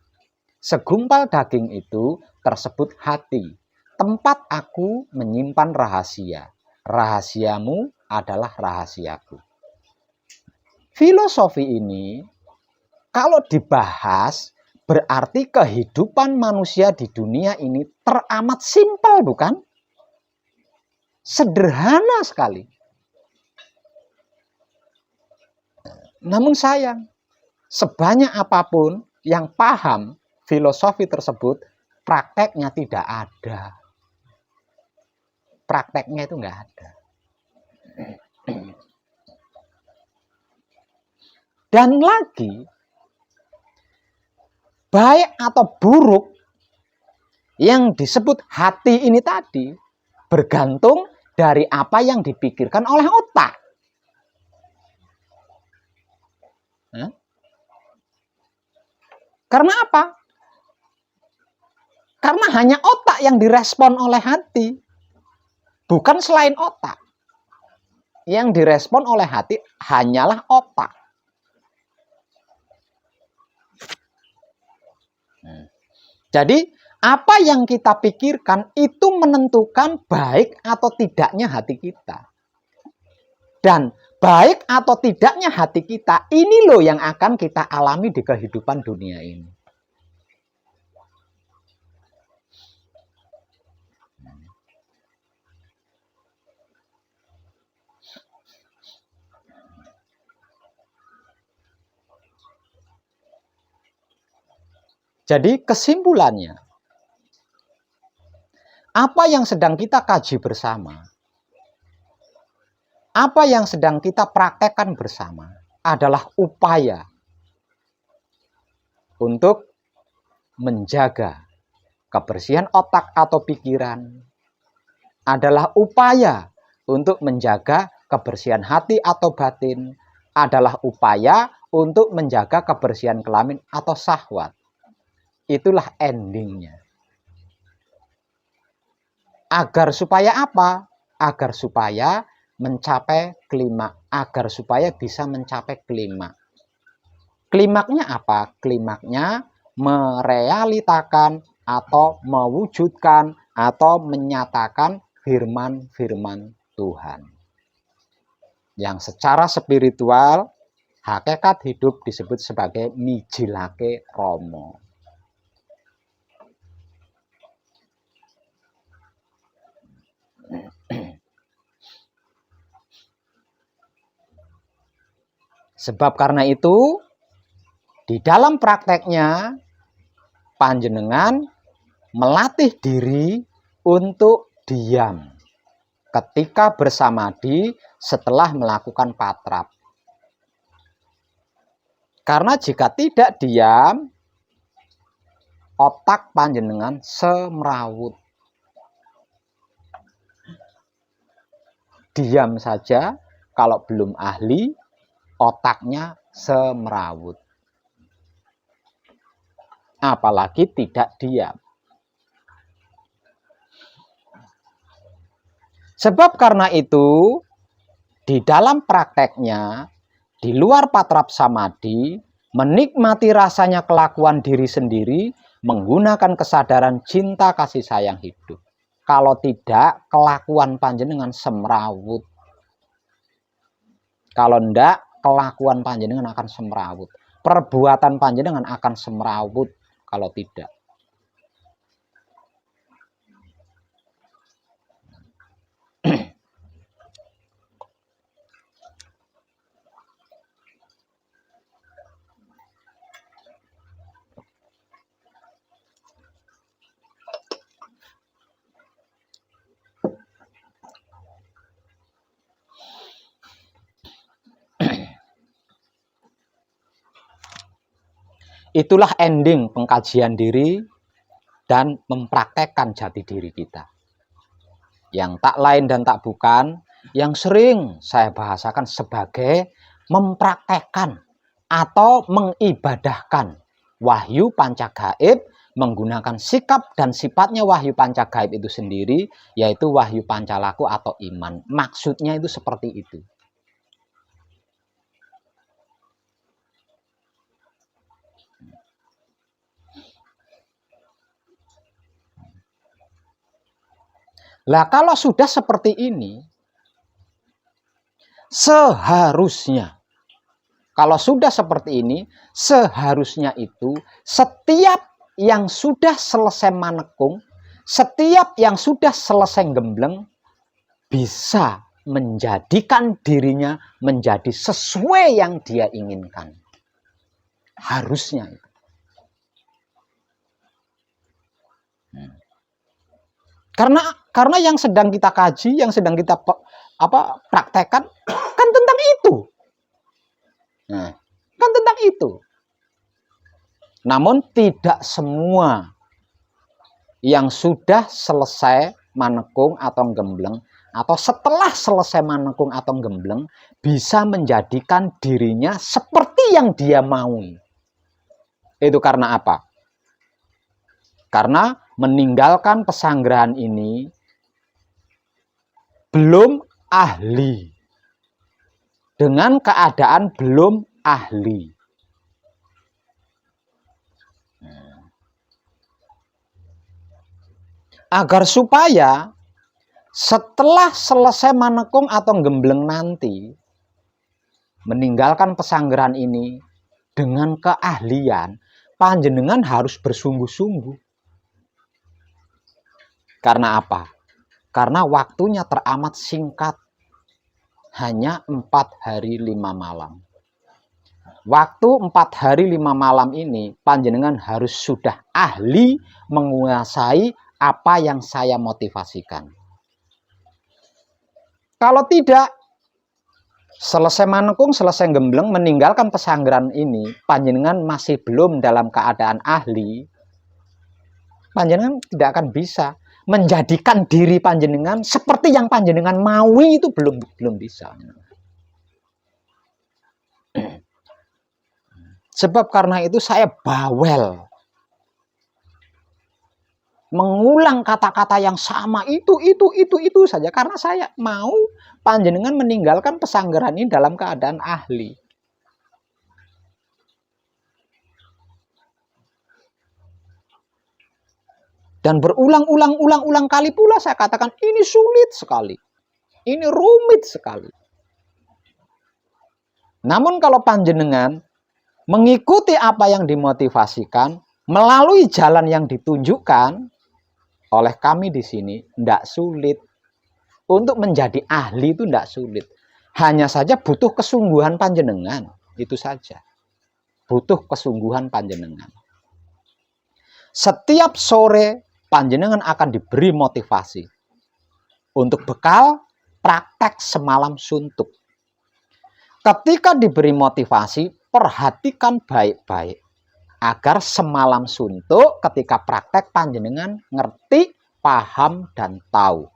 Segumpal daging itu tersebut hati. Tempat aku menyimpan rahasia. Rahasiamu adalah rahasiaku. Filosofi ini, kalau dibahas, berarti kehidupan manusia di dunia ini teramat simpel, bukan? Sederhana sekali. Namun sayang, sebanyak apapun yang paham filosofi tersebut, prakteknya tidak ada. Prakteknya itu nggak ada. Dan lagi, baik atau buruk yang disebut hati ini tadi bergantung dari apa yang dipikirkan oleh otak. Karena apa? Karena hanya otak yang direspon oleh hati, bukan selain otak. Yang direspon oleh hati hanyalah otak. Jadi, apa yang kita pikirkan itu menentukan baik atau tidaknya hati kita. Dan baik atau tidaknya hati kita, ini loh yang akan kita alami di kehidupan dunia ini. Jadi kesimpulannya, apa yang sedang kita kaji bersama, apa yang sedang kita praktekkan bersama adalah upaya untuk menjaga kebersihan otak atau pikiran, adalah upaya untuk menjaga kebersihan hati atau batin, adalah upaya untuk menjaga kebersihan kelamin atau syahwat. Itulah endingnya. Agar supaya apa? Agar supaya mencapai kelima. Agar supaya bisa mencapai kelima. Klimaknya apa? Klimaknya merealitakan atau mewujudkan atau menyatakan firman-firman Tuhan. Yang secara spiritual, hakikat hidup disebut sebagai mijilake Rama. Sebab karena itu, di dalam prakteknya, panjenengan melatih diri untuk diam ketika bersamadi setelah melakukan patrap. Karena jika tidak diam, otak panjenengan semrawut. Diam saja, kalau belum ahli, otaknya semrawut. Apalagi tidak diam. Sebab karena itu, di dalam prakteknya, di luar patrap samadi, menikmati rasanya kelakuan diri sendiri, menggunakan kesadaran cinta kasih sayang hidup. Kalau tidak, kelakuan panjenengan semrawut. Kalau tidak, kelakuan panjenengan akan semrawut. Perbuatan panjenengan akan semrawut kalau tidak. Itulah ending pengkajian diri dan mempraktekkan jati diri kita. Yang tak lain dan tak bukan, yang sering saya bahasakan sebagai mempraktekkan atau mengibadahkan wahyu pancagaib menggunakan sikap dan sifatnya wahyu pancagaib itu sendiri, yaitu wahyu pancalaku atau iman. Maksudnya itu seperti itu. Lah kalau sudah seperti ini, seharusnya seharusnya itu setiap yang sudah selesai manekung, setiap yang sudah selesai gembleng, bisa menjadikan dirinya menjadi sesuai yang dia inginkan. Harusnya itu. Karena yang sedang kita kaji, yang sedang kita praktekkan kan tentang itu. Nah, kan tentang itu. Namun tidak semua yang sudah selesai manekung atau gembleng atau setelah selesai manekung atau gembleng bisa menjadikan dirinya seperti yang dia mau. Itu karena apa? Karena meninggalkan pesanggerahan ini belum ahli. Dengan keadaan belum ahli. Agar supaya setelah selesai manekung atau gembleng nanti, meninggalkan pesanggerahan ini dengan keahlian, panjenengan harus bersungguh-sungguh. Karena apa? Karena waktunya teramat singkat. Hanya 4 hari 5 malam. Waktu 4 hari 5 malam ini, panjenengan harus sudah ahli menguasai apa yang saya motivasikan. Kalau tidak, selesai manekung, selesai gembleng, meninggalkan pesanggeran ini, panjenengan masih belum dalam keadaan ahli, panjenengan tidak akan bisa menjadikan diri panjenengan seperti yang panjenengan maui, itu belum bisa. Sebab karena itu saya bawel mengulang kata-kata yang sama itu saja, karena saya mau panjenengan meninggalkan pesanggeran ini dalam keadaan ahli. Dan berulang-ulang kali pula saya katakan ini sulit sekali. Ini rumit sekali. Namun kalau panjenengan mengikuti apa yang dimotivasikan, melalui jalan yang ditunjukkan oleh kami di sini, tidak sulit. Untuk menjadi ahli itu tidak sulit. Hanya saja butuh kesungguhan panjenengan. Itu saja. Butuh kesungguhan panjenengan. Setiap sore panjenengan akan diberi motivasi untuk bekal praktek semalam suntuk. Ketika diberi motivasi, perhatikan baik-baik agar semalam suntuk ketika praktek panjenengan ngerti, paham, dan tahu.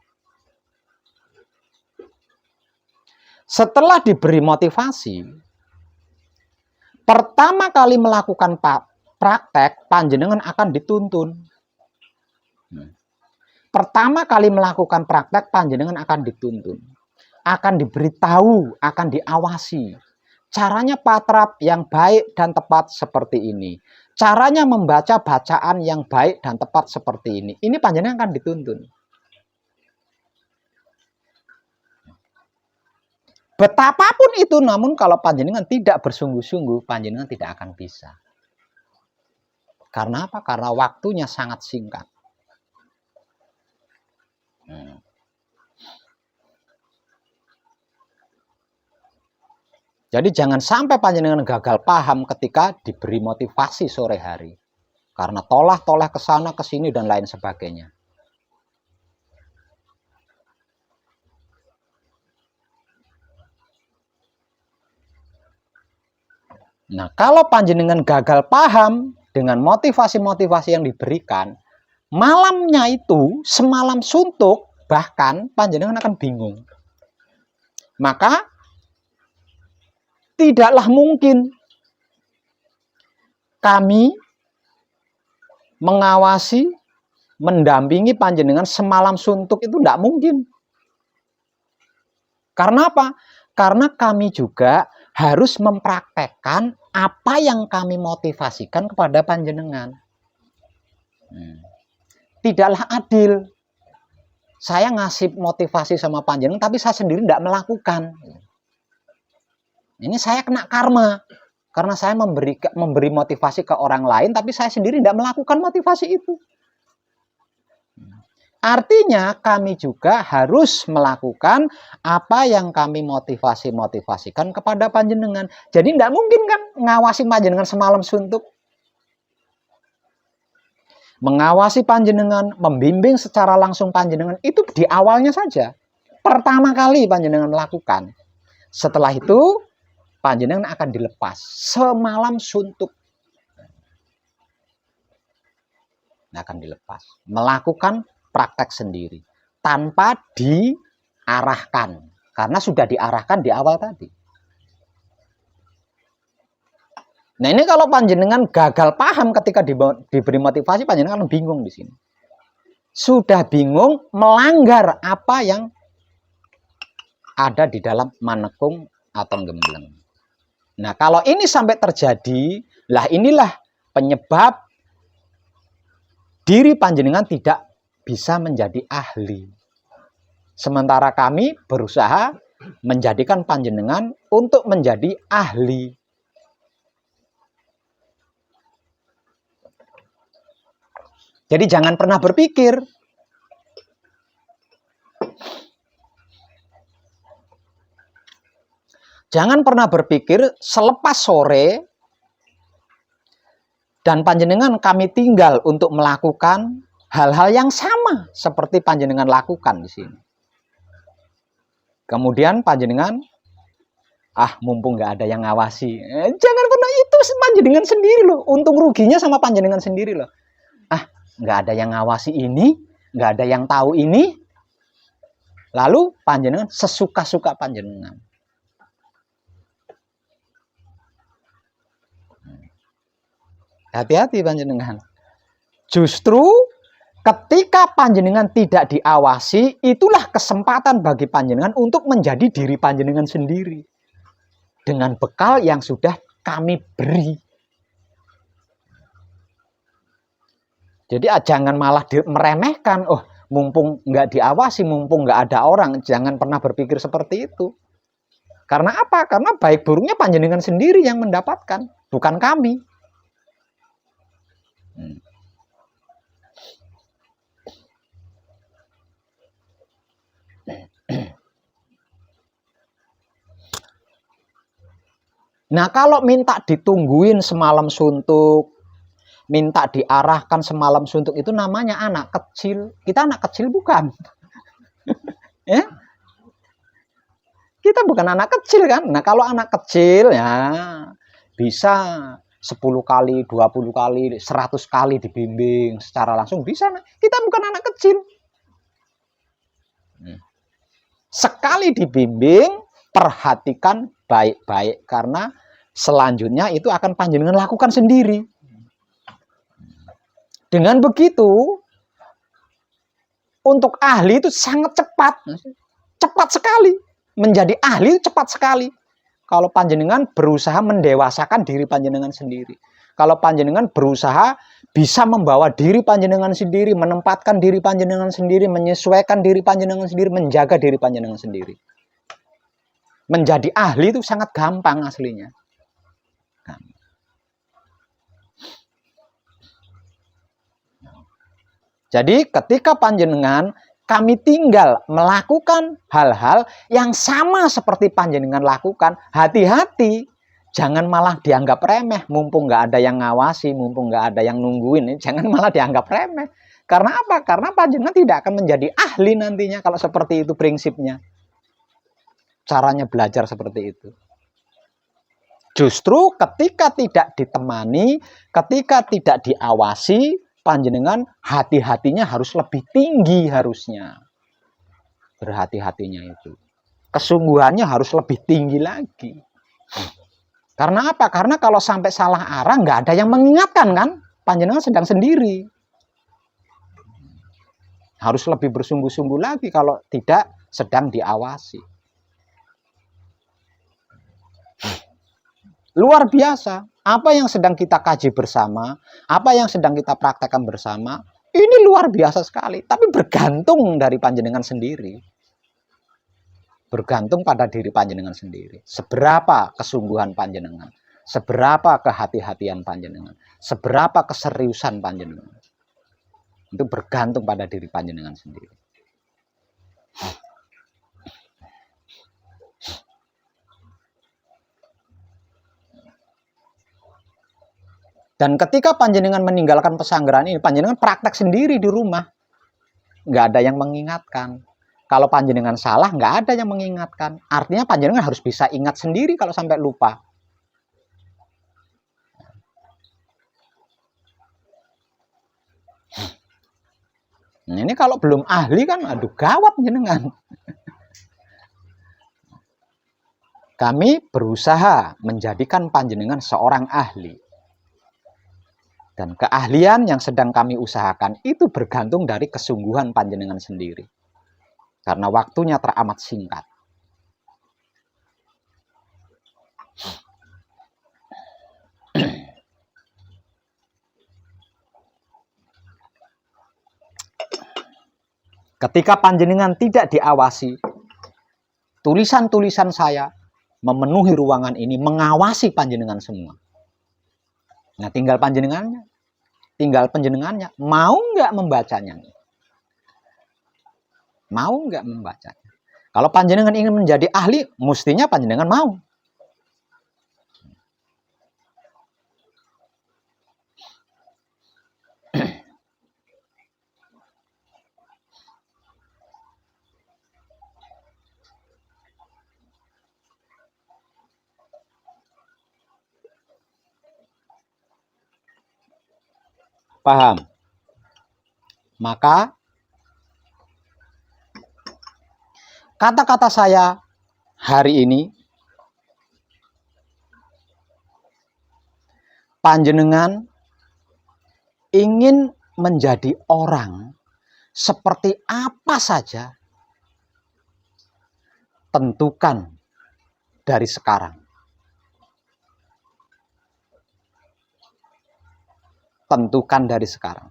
Setelah diberi motivasi, pertama kali melakukan praktek, panjenengan akan dituntun. Pertama kali melakukan praktek, panjenengan akan dituntun. Akan diberitahu, akan diawasi. Caranya patrap yang baik dan tepat seperti ini. Caranya membaca bacaan yang baik dan tepat seperti ini. Ini panjenengan akan dituntun. Betapapun itu, namun kalau panjenengan tidak bersungguh-sungguh, panjenengan tidak akan bisa. Karena apa? Karena waktunya sangat singkat. Jadi jangan sampai panjenengan gagal paham ketika diberi motivasi sore hari. Karena tolah-tolah ke sana, ke sini, dan lain sebagainya. Nah, kalau panjenengan gagal paham dengan motivasi-motivasi yang diberikan, malamnya itu, semalam suntuk, bahkan panjenengan akan bingung. Maka, tidaklah mungkin kami mengawasi, mendampingi panjenengan semalam suntuk itu tidak mungkin. Karena apa? Karena kami juga harus mempraktekkan apa yang kami motivasikan kepada panjenengan. Tidaklah adil. Saya ngasih motivasi sama panjenengan, tapi saya sendiri tidak melakukan. Ini saya kena karma. Karena saya memberi motivasi ke orang lain, tapi saya sendiri tidak melakukan motivasi itu. Artinya kami juga harus melakukan apa yang kami motivasikan kepada panjenengan. Jadi tidak mungkin kan ngawasi panjenengan semalam suntuk. Mengawasi panjenengan, membimbing secara langsung panjenengan, itu di awalnya saja. Pertama kali panjenengan melakukan. Setelah itu, panjenengan akan dilepas. Semalam suntuk. Akan dilepas. Melakukan praktek sendiri tanpa diarahkan, karena sudah diarahkan di awal tadi. Nah, ini kalau panjenengan gagal paham ketika diberi motivasi, panjenengan akan bingung di sini. Sudah bingung, melanggar apa yang ada di dalam manekung atau gembleng. Nah, kalau ini sampai terjadi, lah inilah penyebab diri panjenengan tidak bisa menjadi ahli. Sementara kami berusaha menjadikan panjenengan untuk menjadi ahli. Jadi jangan pernah berpikir selepas sore dan panjenengan kami tinggal untuk melakukan hal-hal yang sama seperti panjenengan lakukan di sini. Kemudian panjenengan, mumpung nggak ada yang ngawasi. Jangan pernah, itu panjenengan sendiri loh. Untung ruginya sama panjenengan sendiri loh. Nggak ada yang ngawasi ini, nggak ada yang tahu ini. Lalu panjenengan sesuka-suka panjenengan. Hati-hati panjenengan. Justru ketika panjenengan tidak diawasi, itulah kesempatan bagi panjenengan untuk menjadi diri panjenengan sendiri. Dengan bekal yang sudah kami beri. Jadi jangan malah meremehkan. Oh, mumpung nggak diawasi, mumpung nggak ada orang, jangan pernah berpikir seperti itu. Karena apa? Karena baik buruknya panjenengan sendiri yang mendapatkan, bukan kami. Nah, kalau minta ditungguin semalam suntuk, minta diarahkan semalam suntuk, itu namanya anak kecil. Kita anak kecil bukan? Ya? Kita bukan anak kecil kan? Nah, kalau anak kecil ya bisa 10 kali, 20 kali, 100 kali dibimbing secara langsung bisa. Kita bukan anak kecil. Sekali dibimbing, perhatikan baik-baik, karena selanjutnya itu akan panjenengan lakukan sendiri. Dengan begitu, untuk ahli itu sangat cepat. Cepat sekali. Menjadi ahli itu cepat sekali. Kalau panjenengan berusaha mendewasakan diri panjenengan sendiri. Kalau panjenengan berusaha bisa membawa diri panjenengan sendiri, menempatkan diri panjenengan sendiri, menyesuaikan diri panjenengan sendiri, menjaga diri panjenengan sendiri. Menjadi ahli itu sangat gampang aslinya. Jadi ketika panjenengan kami tinggal melakukan hal-hal yang sama seperti panjenengan lakukan, hati-hati. Jangan malah dianggap remeh, mumpung nggak ada yang ngawasi, mumpung nggak ada yang nungguin. Jangan malah dianggap remeh. Karena apa? Karena panjenengan tidak akan menjadi ahli nantinya kalau seperti itu prinsipnya. Caranya belajar seperti itu. Justru ketika tidak ditemani, ketika tidak diawasi, panjenengan hati-hatinya harus lebih tinggi harusnya. Berhati-hatinya itu. Kesungguhannya harus lebih tinggi lagi. Karena apa? Karena kalau sampai salah arah nggak ada yang mengingatkan kan? Panjenengan sedang sendiri. Harus lebih bersungguh-sungguh lagi kalau tidak sedang diawasi. Luar biasa. Apa yang sedang kita kaji bersama, apa yang sedang kita praktekkan bersama, ini luar biasa sekali. Tapi bergantung dari panjenengan sendiri. Bergantung pada diri panjenengan sendiri. Seberapa kesungguhan panjenengan, seberapa kehati-hatian panjenengan, seberapa keseriusan panjenengan. Itu bergantung pada diri panjenengan sendiri. Dan ketika panjenengan meninggalkan pesanggeran ini, panjenengan praktek sendiri di rumah. Nggak ada yang mengingatkan. Kalau panjenengan salah, nggak ada yang mengingatkan. Artinya panjenengan harus bisa ingat sendiri kalau sampai lupa. Nah, ini kalau belum ahli kan, aduh gawat jenengan. Kami berusaha menjadikan panjenengan seorang ahli. Dan keahlian yang sedang kami usahakan itu bergantung dari kesungguhan panjenengan sendiri. Karena waktunya teramat singkat. Ketika panjenengan tidak diawasi, tulisan-tulisan saya memenuhi ruangan ini, mengawasi panjenengan semua. Nah, tinggal panjenengannya. Tinggal panjenengannya. Mau nggak membacanya? Mau nggak membacanya? Kalau panjenengan ingin menjadi ahli, mestinya panjenengan mau. Paham? Maka kata-kata saya hari ini, panjenengan ingin menjadi orang seperti apa saja, tentukan dari sekarang. Tentukan dari sekarang.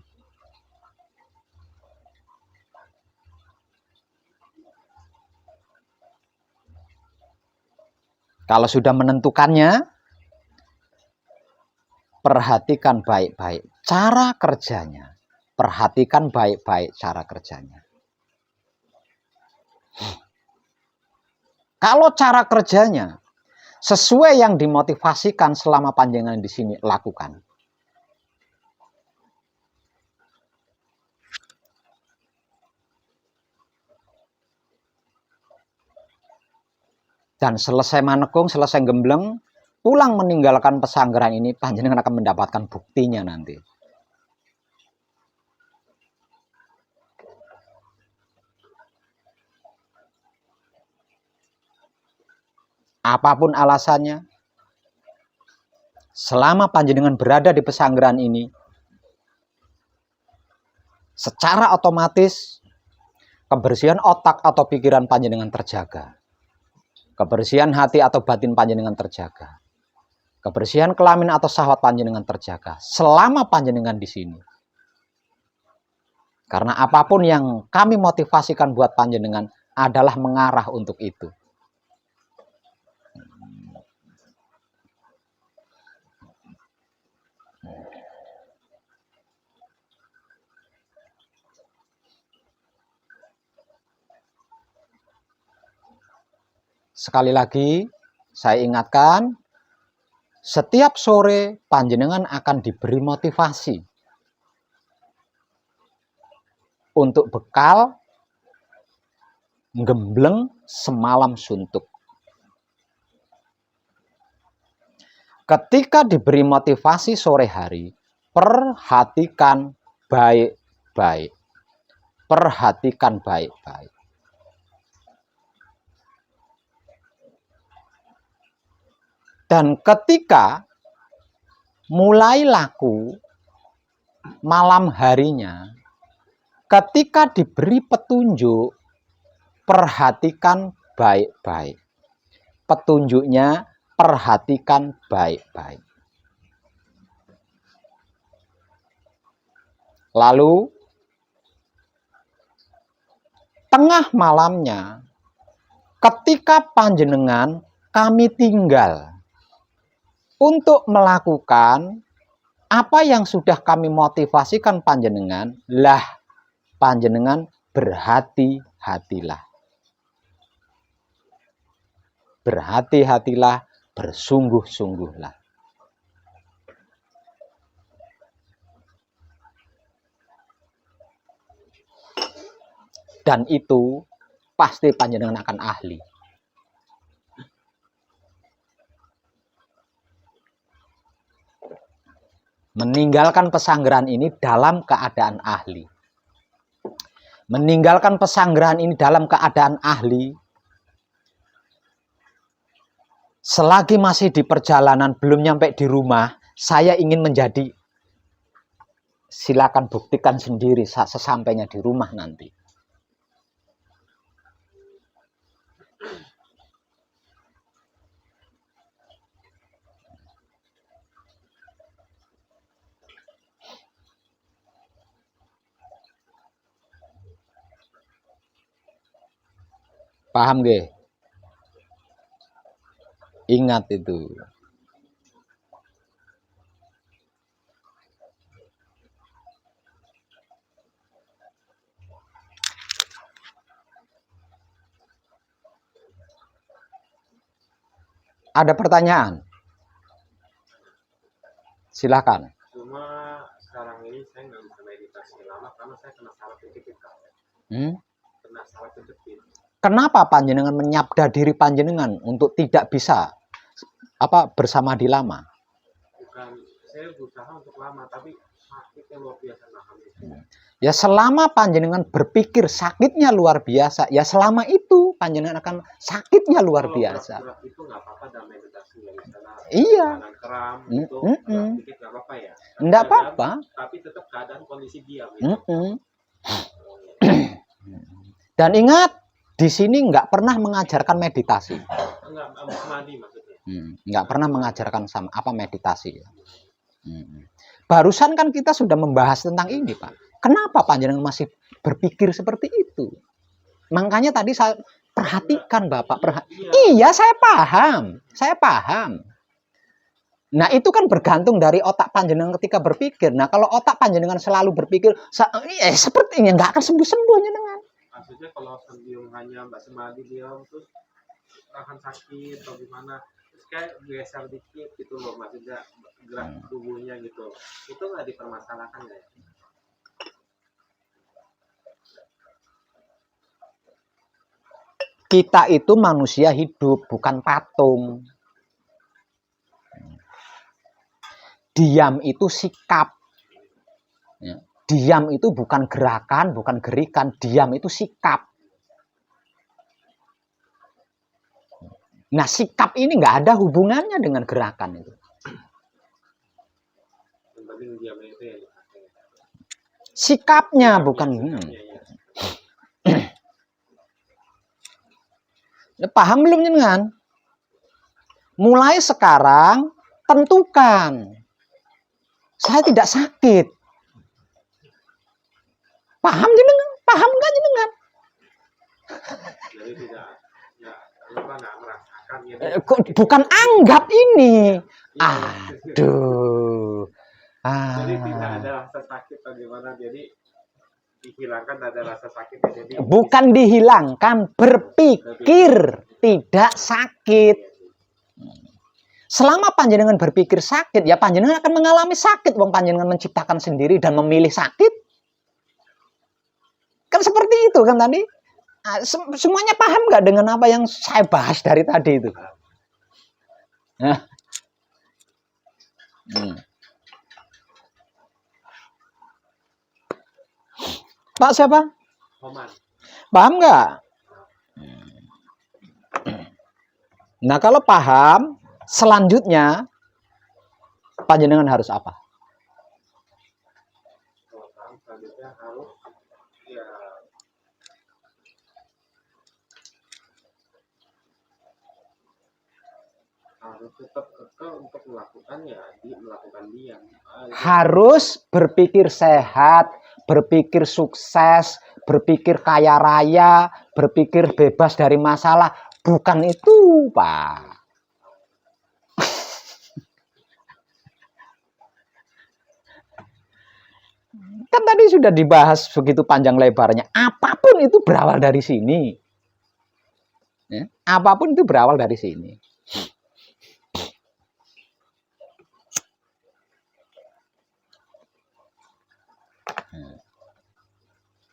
Kalau sudah menentukannya, perhatikan baik-baik cara kerjanya. Perhatikan baik-baik cara kerjanya. Kalau cara kerjanya sesuai yang dimotivasikan selama panjenengan di sini, lakukan. Dan selesai manekung, selesai gembleng, pulang meninggalkan pesanggeran ini, panjenengan akan mendapatkan buktinya nanti. Apapun alasannya, selama panjenengan berada di pesanggeran ini, secara otomatis kebersihan otak atau pikiran panjenengan terjaga. Kebersihan hati atau batin panjenengan terjaga. Kebersihan kelamin atau syahwat panjenengan terjaga selama panjenengan di sini. Karena apapun yang kami motivasikan buat panjenengan adalah mengarah untuk itu. Sekali lagi, saya ingatkan, setiap sore panjenengan akan diberi motivasi untuk bekal gembleng semalam suntuk. Ketika diberi motivasi sore hari, perhatikan baik-baik. Perhatikan baik-baik. Dan ketika mulai laku malam harinya, ketika diberi petunjuk, perhatikan baik-baik. Petunjuknya perhatikan baik-baik. Lalu tengah malamnya, ketika panjenengan kami tinggal untuk melakukan apa yang sudah kami motivasikan panjenengan, lah panjenengan berhati-hatilah. Berhati-hatilah, bersungguh-sungguhlah. Dan itu pasti panjenengan akan ahli. Meninggalkan pesanggeran ini dalam keadaan ahli. Meninggalkan pesanggeran ini dalam keadaan ahli. Selagi masih di perjalanan, belum nyampe di rumah, saya ingin menjadi. Silakan buktikan sendiri sesampainya di rumah nanti. Paham nggih? Ingat itu. Ada pertanyaan? Silakan. Cuma sekarang ini saya nggak bisa meditasi lama karena saya kena salah kejepit. Kena salah kejepit. Kenapa panjenengan menyabda diri panjenengan untuk tidak bisa bersama di lama? Bukan, saya berusaha untuk lama, tapi sakitnya luar biasa nahan itu. Ya selama panjenengan berpikir sakitnya luar biasa, ya selama itu panjenengan akan sakitnya luar biasa. Kalau itu nggak apa-apa dalam meditasi ya, misalnya. Iya. Kram itu dikit nggak apa-apa ya. Nggak apa-apa. Tapi tetap keadaan kondisi diam. Gitu. Dan ingat, di sini nggak pernah mengajarkan meditasi. Samadhi maksudnya. Nggak pernah mengajarkan meditasi. Barusan kan kita sudah membahas tentang ini, Pak. Kenapa panjenengan masih berpikir seperti itu? Makanya tadi Perhatikan Bapak, Iya. iya saya paham. Nah itu kan bergantung dari otak panjenengan ketika berpikir. Nah kalau otak panjenengan selalu berpikir, seperti ini nggak akan sembuh-sembuh jenengan. Maksudnya kalau sebelum hanya Mbak Semadi diam terus akan sakit atau gimana, terus kayak geser dikit gitu loh, maksudnya gerak tubuhnya gitu, itu nggak dipermasalahkan ya? Kita itu manusia hidup, bukan patung. Diam itu sikap. Diam itu bukan gerakan, bukan gerikan. Diam itu sikap. Nah, sikap ini nggak ada hubungannya dengan gerakan itu. Yang penting diamnya itu ya. Sikapnya bukan. Paham belum jenengan? Mulai sekarang tentukan. Saya tidak sakit. Paham jenengan? Paham nggak jenengan? Jadi tidak merasakan gitu. Bukan anggap ini. Aduh. Jadi tidak ada rasa sakit atau gimana? Jadi dihilangkan ada rasa sakit. Jadi bukan dihilangkan, berpikir tidak sakit. Selama panjenengan berpikir sakit, ya panjenengan akan mengalami sakit. Wong panjenengan menciptakan sendiri dan memilih sakit. Kan seperti itu kan tadi. Semuanya paham nggak dengan apa yang saya bahas dari tadi itu? Pak siapa? Oman. Paham nggak? Nah kalau paham, selanjutnya panjenengan harus apa? Kalau paham selanjutnya harus ya harus tetap kekeh untuk melakukannya, melakukan diam. Harus berpikir sehat, berpikir sukses, berpikir kaya raya, berpikir bebas dari masalah. Bukan itu, Pak. Kan tadi sudah dibahas begitu panjang lebarnya. Apapun itu berawal dari sini. Ya, apapun itu berawal dari sini.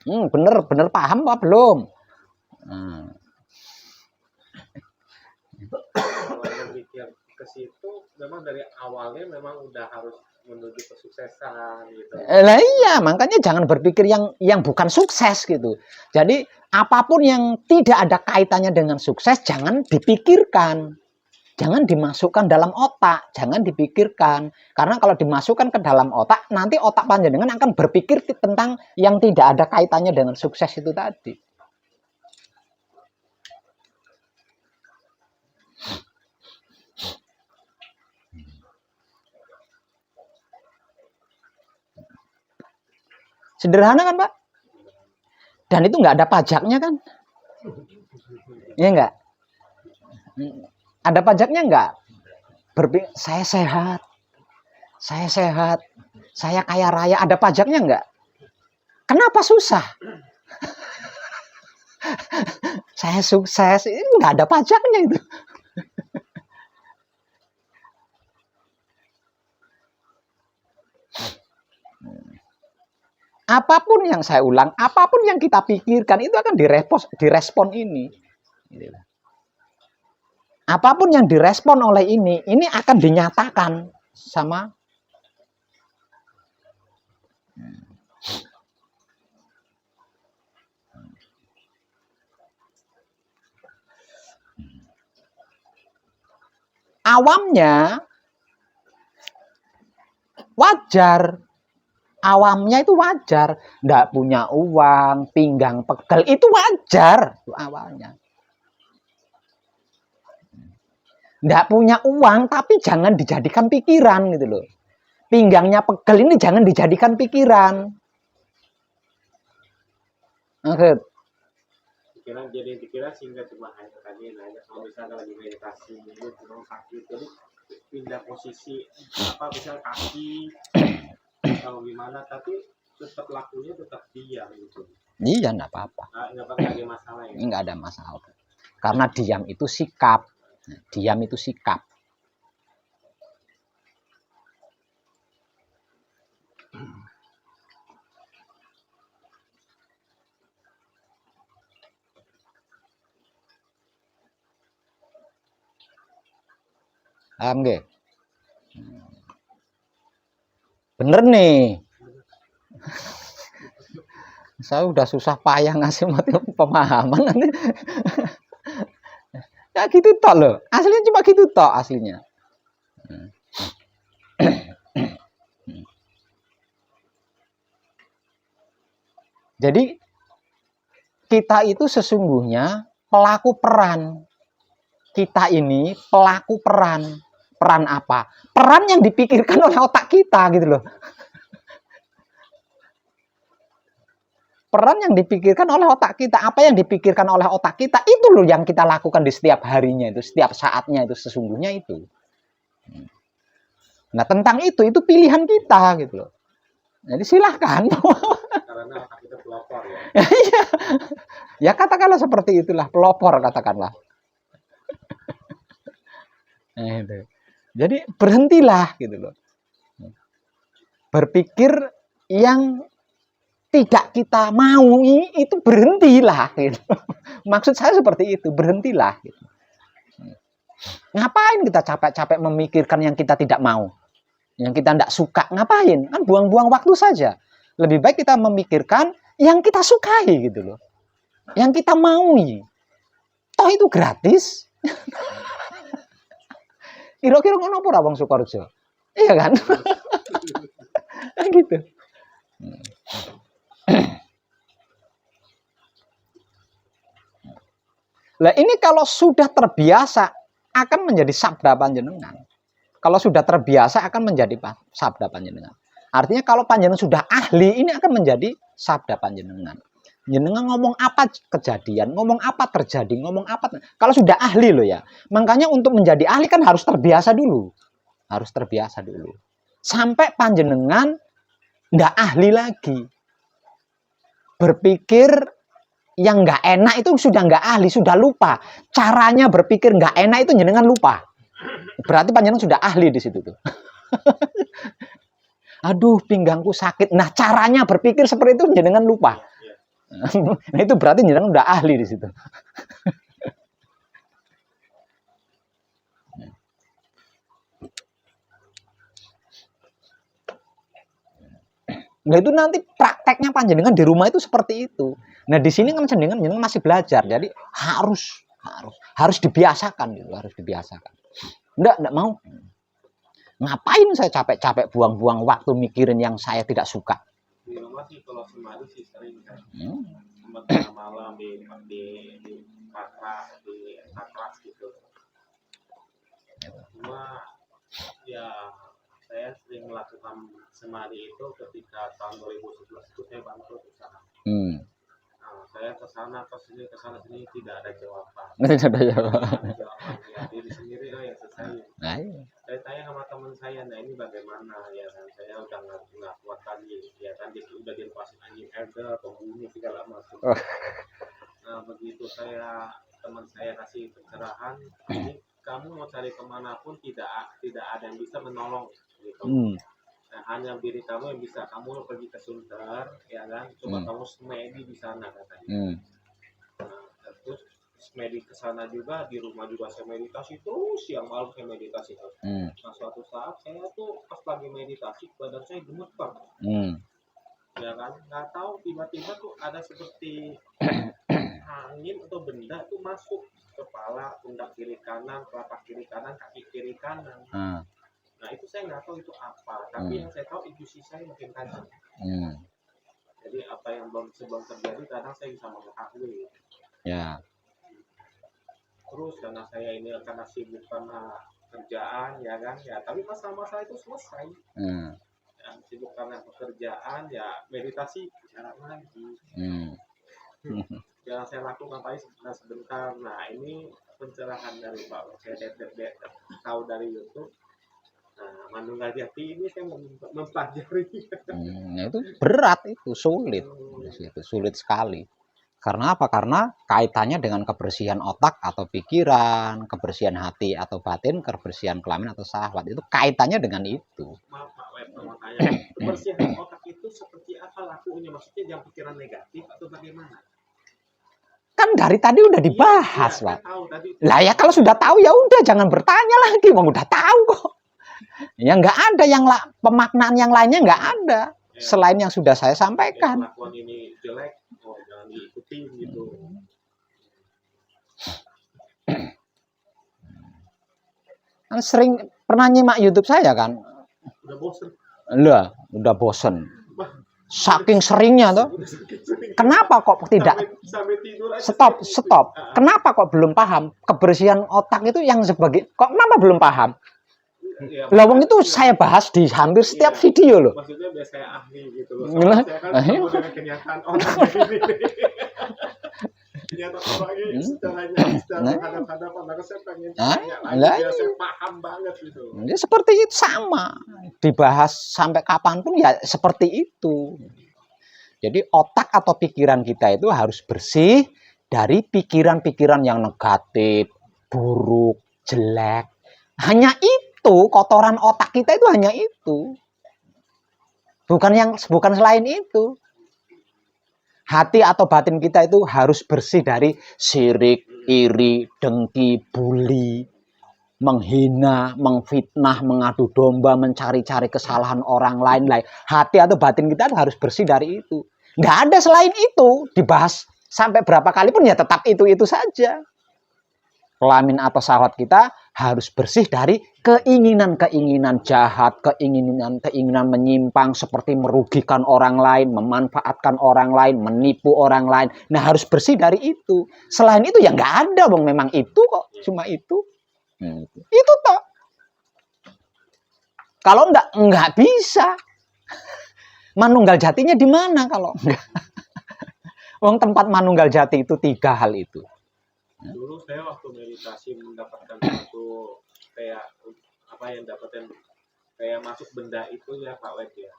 Bener paham apa belum? Kalau berpikir ke situ, memang dari awalnya memang udah harus menuju kesuksesan gitu. Lah iya, makanya jangan berpikir yang bukan sukses gitu. Jadi apapun yang tidak ada kaitannya dengan sukses jangan dipikirkan. Jangan dimasukkan dalam otak, jangan dipikirkan. Karena kalau dimasukkan ke dalam otak, nanti otak panjenengan akan berpikir tentang yang tidak ada kaitannya dengan sukses itu tadi. Sederhana kan, Pak? Dan itu nggak ada pajaknya kan? Iya nggak? Ada pajaknya nggak? Saya sehat, saya kaya raya, ada pajaknya nggak? Kenapa susah? Saya sukses, ini nggak ada pajaknya itu. Apapun yang saya ulang, apapun yang kita pikirkan itu akan direspon ini. Apapun yang direspon oleh ini akan dinyatakan sama awamnya. Wajar. Awamnya itu wajar. Nggak punya uang, pinggang pegel, itu wajar awalnya. Nggak punya uang, tapi jangan dijadikan pikiran gitu loh. Pinggangnya pegel ini jangan dijadikan pikiran. dikira sehingga cuma hanya tadi nanya kalau misalnya lagi meditasi itu kurang sakit, jadi pindah posisi apa misalnya kaki atau gimana, tapi tetap lakunya tetap diam gitu. Iya, enggak apa-apa. Nggak ada masalah ya. Enggak ada masalah. Karena diam itu sikap. Diam itu sikap. Paham nggih? Bener nih. Saya udah susah payah ngasih pemahaman nanti. Ya gitu tok loh. Aslinya cuma gitu tok aslinya. Jadi kita itu sesungguhnya pelaku peran. Kita ini pelaku peran. Peran apa? Peran yang dipikirkan oleh otak kita gitu loh. Peran yang dipikirkan oleh otak kita. Apa yang dipikirkan oleh otak kita, itu loh yang kita lakukan di setiap harinya itu, setiap saatnya itu, sesungguhnya itu. Nah, tentang itu pilihan kita gitu loh. Jadi silahkan. Karena otak kita pelopor ya. Ya katakanlah seperti itulah, pelopor katakanlah. Itu. Jadi berhentilah gitu loh. Berpikir yang tidak kita mau itu berhentilah gitu. Maksud saya seperti itu, berhentilah gitu. Ngapain kita capek-capek memikirkan yang kita tidak mau, yang kita tidak suka, ngapain? Kan buang-buang waktu saja. Lebih baik kita memikirkan yang kita sukai gitu loh, yang kita maui. Toh itu gratis. Kira-kira ngono apa Bang Sukorejo? Iya kan? Gitu. Lah ini kalau sudah terbiasa akan menjadi sabda panjenengan. Kalau sudah terbiasa akan menjadi sabda panjenengan. Artinya kalau panjenengan sudah ahli, ini akan menjadi sabda panjenengan. Jenengan ngomong apa kejadian, ngomong apa terjadi, ngomong apa. Kalau sudah ahli loh ya. Makanya untuk menjadi ahli kan harus terbiasa dulu. Harus terbiasa dulu. Sampai panjenengan nggak ahli lagi. Berpikir yang nggak enak itu sudah nggak ahli, sudah lupa. Caranya berpikir nggak enak itu jenengan lupa. Berarti panjenengan sudah ahli di situ tuh. Aduh, pinggangku sakit. Nah, caranya berpikir seperti itu jenengan lupa. Nah, itu berarti jenengan udah ahli di situ. Nah, itu nanti prakteknya panjenengan di rumah itu seperti itu. Nah, di sini kan jenengan masih belajar. Jadi harus dibiasakan gitu, harus dibiasakan. Enggak mau. Ngapain saya capek-capek buang-buang waktu mikirin yang saya tidak suka? Di rumah sih kalau semari sih sering kan. Malam di sakras gitu. Cuma ya saya sering melakukan semari itu ketika tahun 2011 itu saya bangkrut usaha. Nah, saya kesana sini tidak ada jawaban. Tidak ada jawaban. Ya, diri sendiri yang selesai. Nah, iya. Saya tanya sama teman saya, nah ini bagaimana ya kan, saya udah nggak kuat lagi, ya kan udah dilepasin anjing elder, pembunuh segala macam. Nah begitu teman saya kasih pencerahan, ini kamu mau cari kemanapun tidak ada yang bisa menolong gitu. Nah, hanya diri kamu yang bisa, kamu pergi ke Sunter, ya kan, coba kamu semedi di sana katanya. Nah, terus semedi ke sana juga, di rumah juga saya meditasi terus, yang malam saya meditasi terus. Nah, suatu saat saya tuh pas lagi meditasi, badan saya gemeter. Ya kan, nggak tahu tiba-tiba tuh ada seperti angin atau benda tuh masuk kepala, pundak kiri kanan, telapak kiri kanan, kaki kiri kanan. Nah itu saya nggak tahu itu apa, tapi yang saya tahu intuisi saya makin tajam. Jadi apa yang sebelum terjadi kadang saya bisa mengetahui. Ya. Terus karena saya ini karena sibuk karena kerjaan ya kan, ya tapi masalah-masalah itu selesai. Ya, sibuk karena pekerjaan ya meditasi jarang lagi. yang saya lakukan paling sebentar. Nah ini pencerahan dari Pak, saya tahu dari YouTube. Nah, Manunggal Jati ini saya mempelajari. Nah, itu berat, itu sulit, itu sulit sekali. Karena apa? Karena kaitannya dengan kebersihan otak atau pikiran, kebersihan hati atau batin, kebersihan kelamin atau syahwat. Itu kaitannya dengan itu. Maaf Pak Web, mau tanya, kebersihan otak itu seperti apa lakunya? Maksudnya jangan pikiran negatif atau bagaimana? Kan dari tadi udah dibahas, iya, Pak. Tahu, tadi. Lah ya kalau sudah tahu ya udah, jangan bertanya lagi, Bang, udah tahu kok. Ya nggak ada yang pemaknaan yang lainnya, nggak ada selain yang sudah saya sampaikan. Kelakuan ini jelek, oh jangan diikuti gitu. Kan sering pernah nyimak YouTube saya kan? Udah bosen. Lah, udah bosen. Saking seringnya tuh. Kenapa kok tidak? Sampai tidur aja. Stop. Kenapa kok belum paham kebersihan otak itu yang sebagai? Kok kenapa belum paham? Lawang itu saya bahas di hampir setiap video loh. Maksudnya biar saya ahli gitu loh. Saya kan dengan kenyataan orang ini. Kenyataan orang ini secara hadap-hadapan. Maka saya pengen tanya lagi biar saya paham banget gitu. Ya, seperti itu sama. Dibahas sampai kapanpun ya seperti itu. Jadi otak atau pikiran kita itu harus bersih dari pikiran-pikiran yang negatif, buruk, jelek. Hanya itu. Kotoran otak kita itu hanya itu, bukan selain itu. Hati atau batin kita itu harus bersih dari sirik, iri, dengki, bully, menghina, mengfitnah, mengadu domba, mencari-cari kesalahan orang lain. Hati atau batin kita harus bersih dari itu. Nggak ada selain itu. Dibahas sampai berapa kali pun ya tetap itu saja. Kelamin atau syahwat kita harus bersih dari keinginan-keinginan jahat, keinginan menyimpang seperti merugikan orang lain, memanfaatkan orang lain, menipu orang lain. Nah, harus bersih dari itu. Selain itu ya nggak ada, Bang. Memang itu kok, cuma itu. Itu toh. Kalau nggak bisa. Manunggal jatinya di mana kalau enggak? Wong tempat manunggal jati itu 3 hal itu. Dulu saya waktu meditasi mendapatkan satu kayak apa yang dapatin kayak masuk benda itu ya Pak Web ya.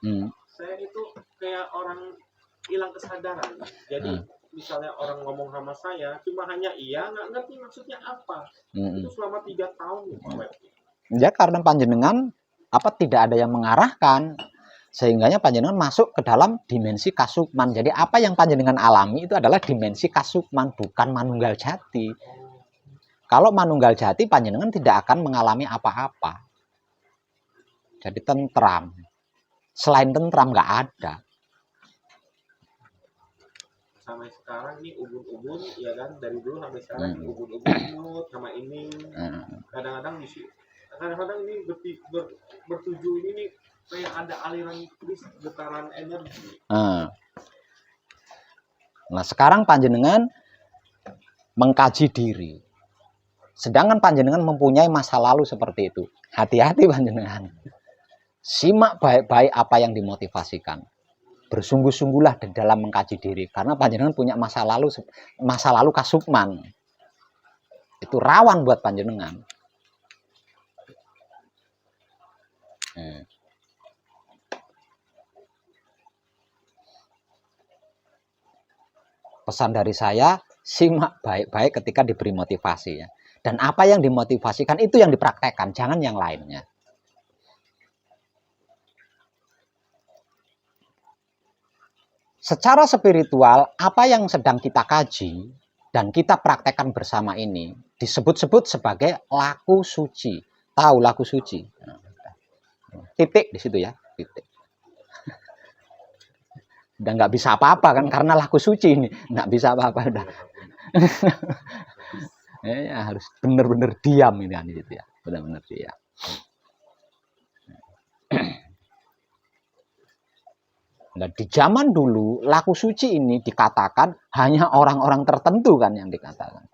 Saya itu kayak orang hilang kesadaran. Jadi misalnya orang ngomong sama saya cuma hanya iya, nggak ngerti maksudnya apa. Itu selama 3 tahun Pak Web. Ya karena panjenengan tidak ada yang mengarahkan. Sehingganya panjenengan masuk ke dalam dimensi kasukman. Jadi apa yang panjenengan alami itu adalah dimensi kasukman, bukan manunggal jati. Kalau manunggal jati panjenengan tidak akan mengalami apa-apa. Jadi tentram. Selain tentram nggak ada. Sampai sekarang nih ubun-ubun ya kan, dari dulu sampai sekarang ubun-ubun sama ini. Kadang-kadang ini bertuju ini nih kayak ada aliran getaran energi. Nah sekarang panjenengan mengkaji diri. Sedangkan panjenengan mempunyai masa lalu seperti itu. Hati-hati panjenengan. Simak baik-baik apa yang dimotivasikan. Bersungguh-sungguhlah di dalam mengkaji diri. Karena panjenengan punya masa lalu kasukman. Itu rawan buat panjenengan. Pesan dari saya, simak baik-baik ketika diberi motivasi ya. Dan apa yang dimotivasikan itu yang dipraktekkan, jangan yang lainnya. Secara spiritual, apa yang sedang kita kaji dan kita praktekkan bersama ini disebut-sebut sebagai laku suci. Tahu laku suci? Titik di situ ya, titik. Udah nggak bisa apa-apa kan karena laku suci ini, nggak bisa apa-apa udah. Ya, harus benar-benar diam ini kan gitu ya, benar-benar diam. Nah, di zaman dulu laku suci ini dikatakan hanya orang-orang tertentu kan yang dikatakan.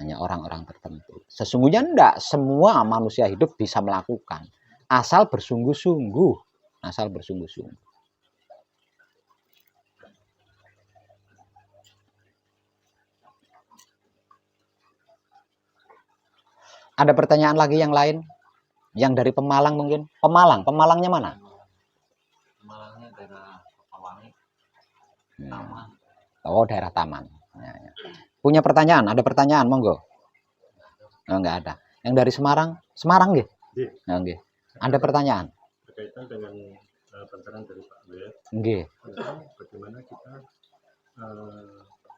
Hanya orang-orang tertentu. Sesungguhnya enggak, semua manusia hidup bisa melakukan asal bersungguh-sungguh, asal bersungguh-sungguh. Ada pertanyaan lagi yang lain? Yang dari Pemalang mungkin? Pemalangnya mana? Malangnya daerah Pelangi. Oh, daerah Taman. Ya, ya. Punya pertanyaan? Ada pertanyaan, monggo. Oh, enggak ada. Yang dari Semarang? Semarang nggih? Nggih. Oh, nggih. Ada pertanyaan? Berkaitan dengan pencerahan dari Pak Wet, Nggih. tentang bagaimana kita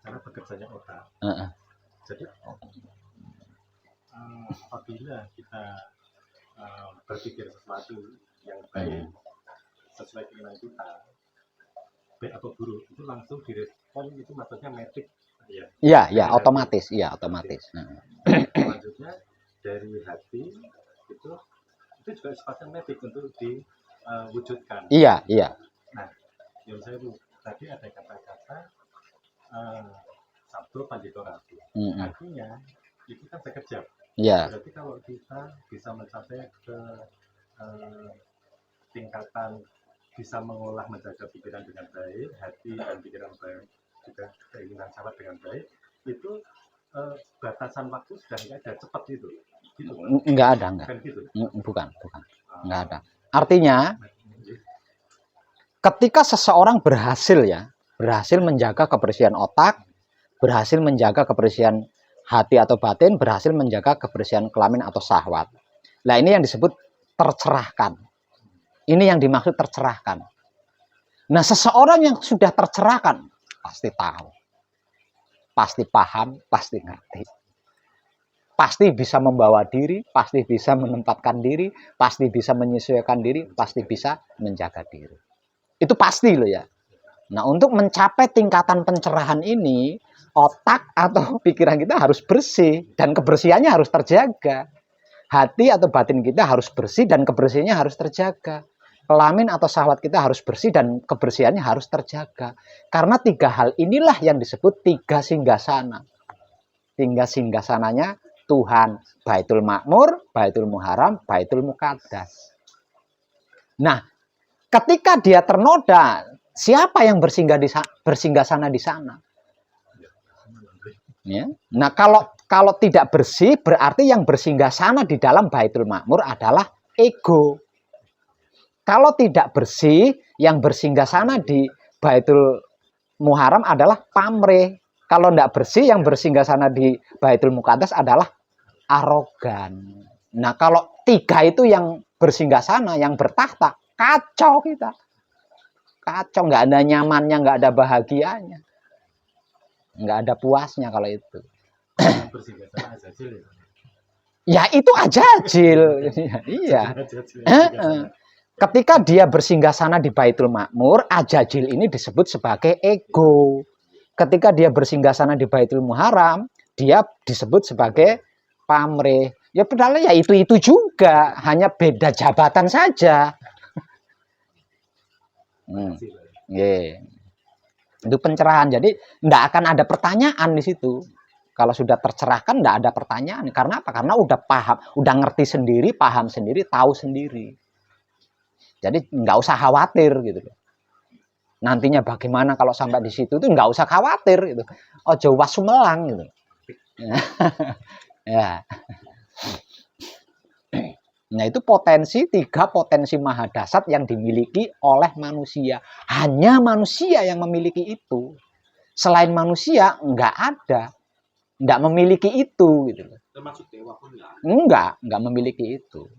cara bekerjanya otak. Heeh. Jadi apabila kita berpikir sesuatu yang baik sesuai keinginan kita, baik atau buruk, itu langsung direspon, itu maksudnya metik. Iya, ya, otomatis, iya, otomatis. Selanjutnya dari hati itu juga sifatnya metik untuk diwujudkan. Iya, iya. Nah, yang saya tadi ada kata-kata sabdo pandito ratu. Artinya itu kan sekejap. Iya. Berarti kalau kita bisa mencapai ke tingkatan bisa mengolah, menjaga pikiran dengan baik, hati dan pikiran baik, juga keinginan sahabat dengan baik, itu batasan waktu sudah nggak ada, cepat itu. Gitu, nggak ada, nggak. Gitu. Bukan, nggak ada. Artinya, ketika seseorang berhasil menjaga kebersihan otak, berhasil menjaga kebersihan hati atau batin, berhasil menjaga kebersihan kelamin atau syahwat. Nah, ini yang disebut tercerahkan. Ini yang dimaksud tercerahkan. Nah, seseorang yang sudah tercerahkan pasti tahu, pasti paham, pasti ngerti, pasti bisa membawa diri, pasti bisa menempatkan diri, pasti bisa menyesuaikan diri, pasti bisa menjaga diri. Itu pasti loh ya. Nah, untuk mencapai tingkatan pencerahan ini, otak atau pikiran kita harus bersih dan kebersihannya harus terjaga. Hati atau batin kita harus bersih dan kebersihannya harus terjaga. Kelamin atau syahwat kita harus bersih dan kebersihannya harus terjaga. Karena 3 hal inilah yang disebut 3 singgasana. 3 singgasananya Tuhan, Baitul Makmur, Baitul Muharram, Baitul Muqaddas. Nah, ketika dia ternoda, siapa yang bersinggasana di sana? Ya. Nah, kalau tidak bersih, berarti yang bersinggasana di dalam Baitul Makmur adalah ego. Kalau tidak bersih, yang bersinggasana di Baitul Muharram adalah pamrih. Kalau tidak bersih, yang bersinggasana di Baitul Muqaddas adalah arogan. Nah, kalau 3 itu yang bersinggasana, yang bertahta, kacau kita. Kacau, nggak ada nyamannya, nggak ada bahagianya. Nggak ada puasnya kalau itu. Ya, itu ajajil. Iya. Ketika dia bersinggasana di Baitul Makmur, ajajil ini disebut sebagai ego. Ketika dia bersinggasana di Baitul Muharram, dia disebut sebagai pamrih. Ya padahal ya itu juga, hanya beda jabatan saja. Yeah. Itu pencerahan. Jadi tidak akan ada pertanyaan di situ. Kalau sudah tercerahkan tidak ada pertanyaan. Karena apa? Karena udah paham, udah ngerti sendiri, paham sendiri, tahu sendiri. Jadi nggak usah khawatir gitu loh. Nantinya bagaimana kalau sampai di situ itu nggak usah khawatir gitu. Ojo was sumelang gitu. Ya. Nah, itu tiga potensi mahadasat yang dimiliki oleh manusia. Hanya manusia yang memiliki itu. Selain manusia nggak ada, nggak memiliki itu gitu. Termasuk dewa pun nggak memiliki itu.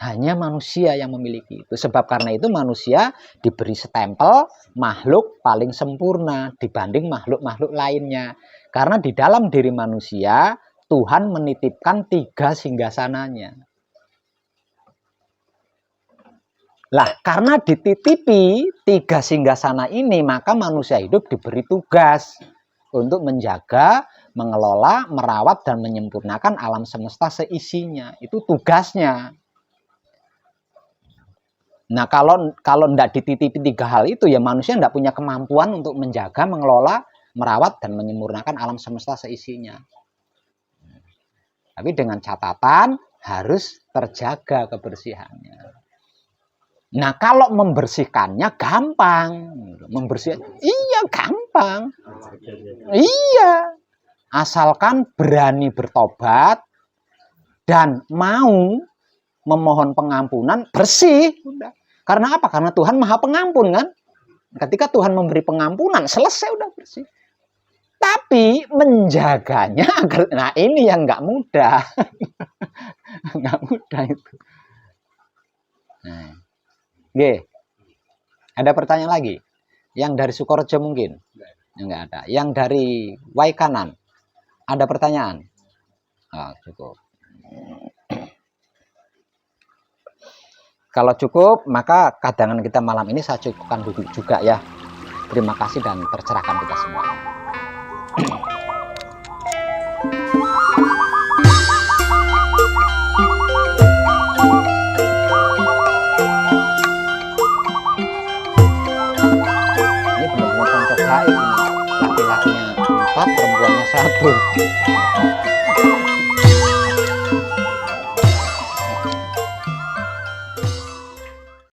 Hanya manusia yang memiliki itu. Sebab karena itu manusia diberi stempel makhluk paling sempurna dibanding makhluk-makhluk lainnya. Karena di dalam diri manusia, Tuhan menitipkan 3 singgasananya. Lah, karena dititipi 3 singgasana ini, maka manusia hidup diberi tugas untuk menjaga, mengelola, merawat, dan menyempurnakan alam semesta seisinya. Itu tugasnya. Nah, kalau tidak dititipi 3 hal itu, ya manusia tidak punya kemampuan untuk menjaga, mengelola, merawat, dan menyempurnakan alam semesta seisinya. Tapi dengan catatan harus terjaga kebersihannya. Nah, kalau membersihkannya gampang. Iya, gampang. Iya. Asalkan berani bertobat dan mau memohon pengampunan, bersih. Udah. Karena apa? Karena Tuhan Maha Pengampun kan? Ketika Tuhan memberi pengampunan, selesai, udah bersih. Tapi menjaganya agar, nah ini yang nggak mudah. Nggak mudah itu. Nah. Oke. Ada pertanyaan lagi? Yang dari Sukorejo mungkin? Enggak ada. Yang dari Waikanan? Ada pertanyaan? Oh, cukup. Kalau cukup, maka kadangan kita malam ini saya cukupkan dulu juga ya. Terima kasih dan tercerahkan kita semua. Ini benar-benar contoh gaib ini. Laki-lakinya 4, perempuannya 1.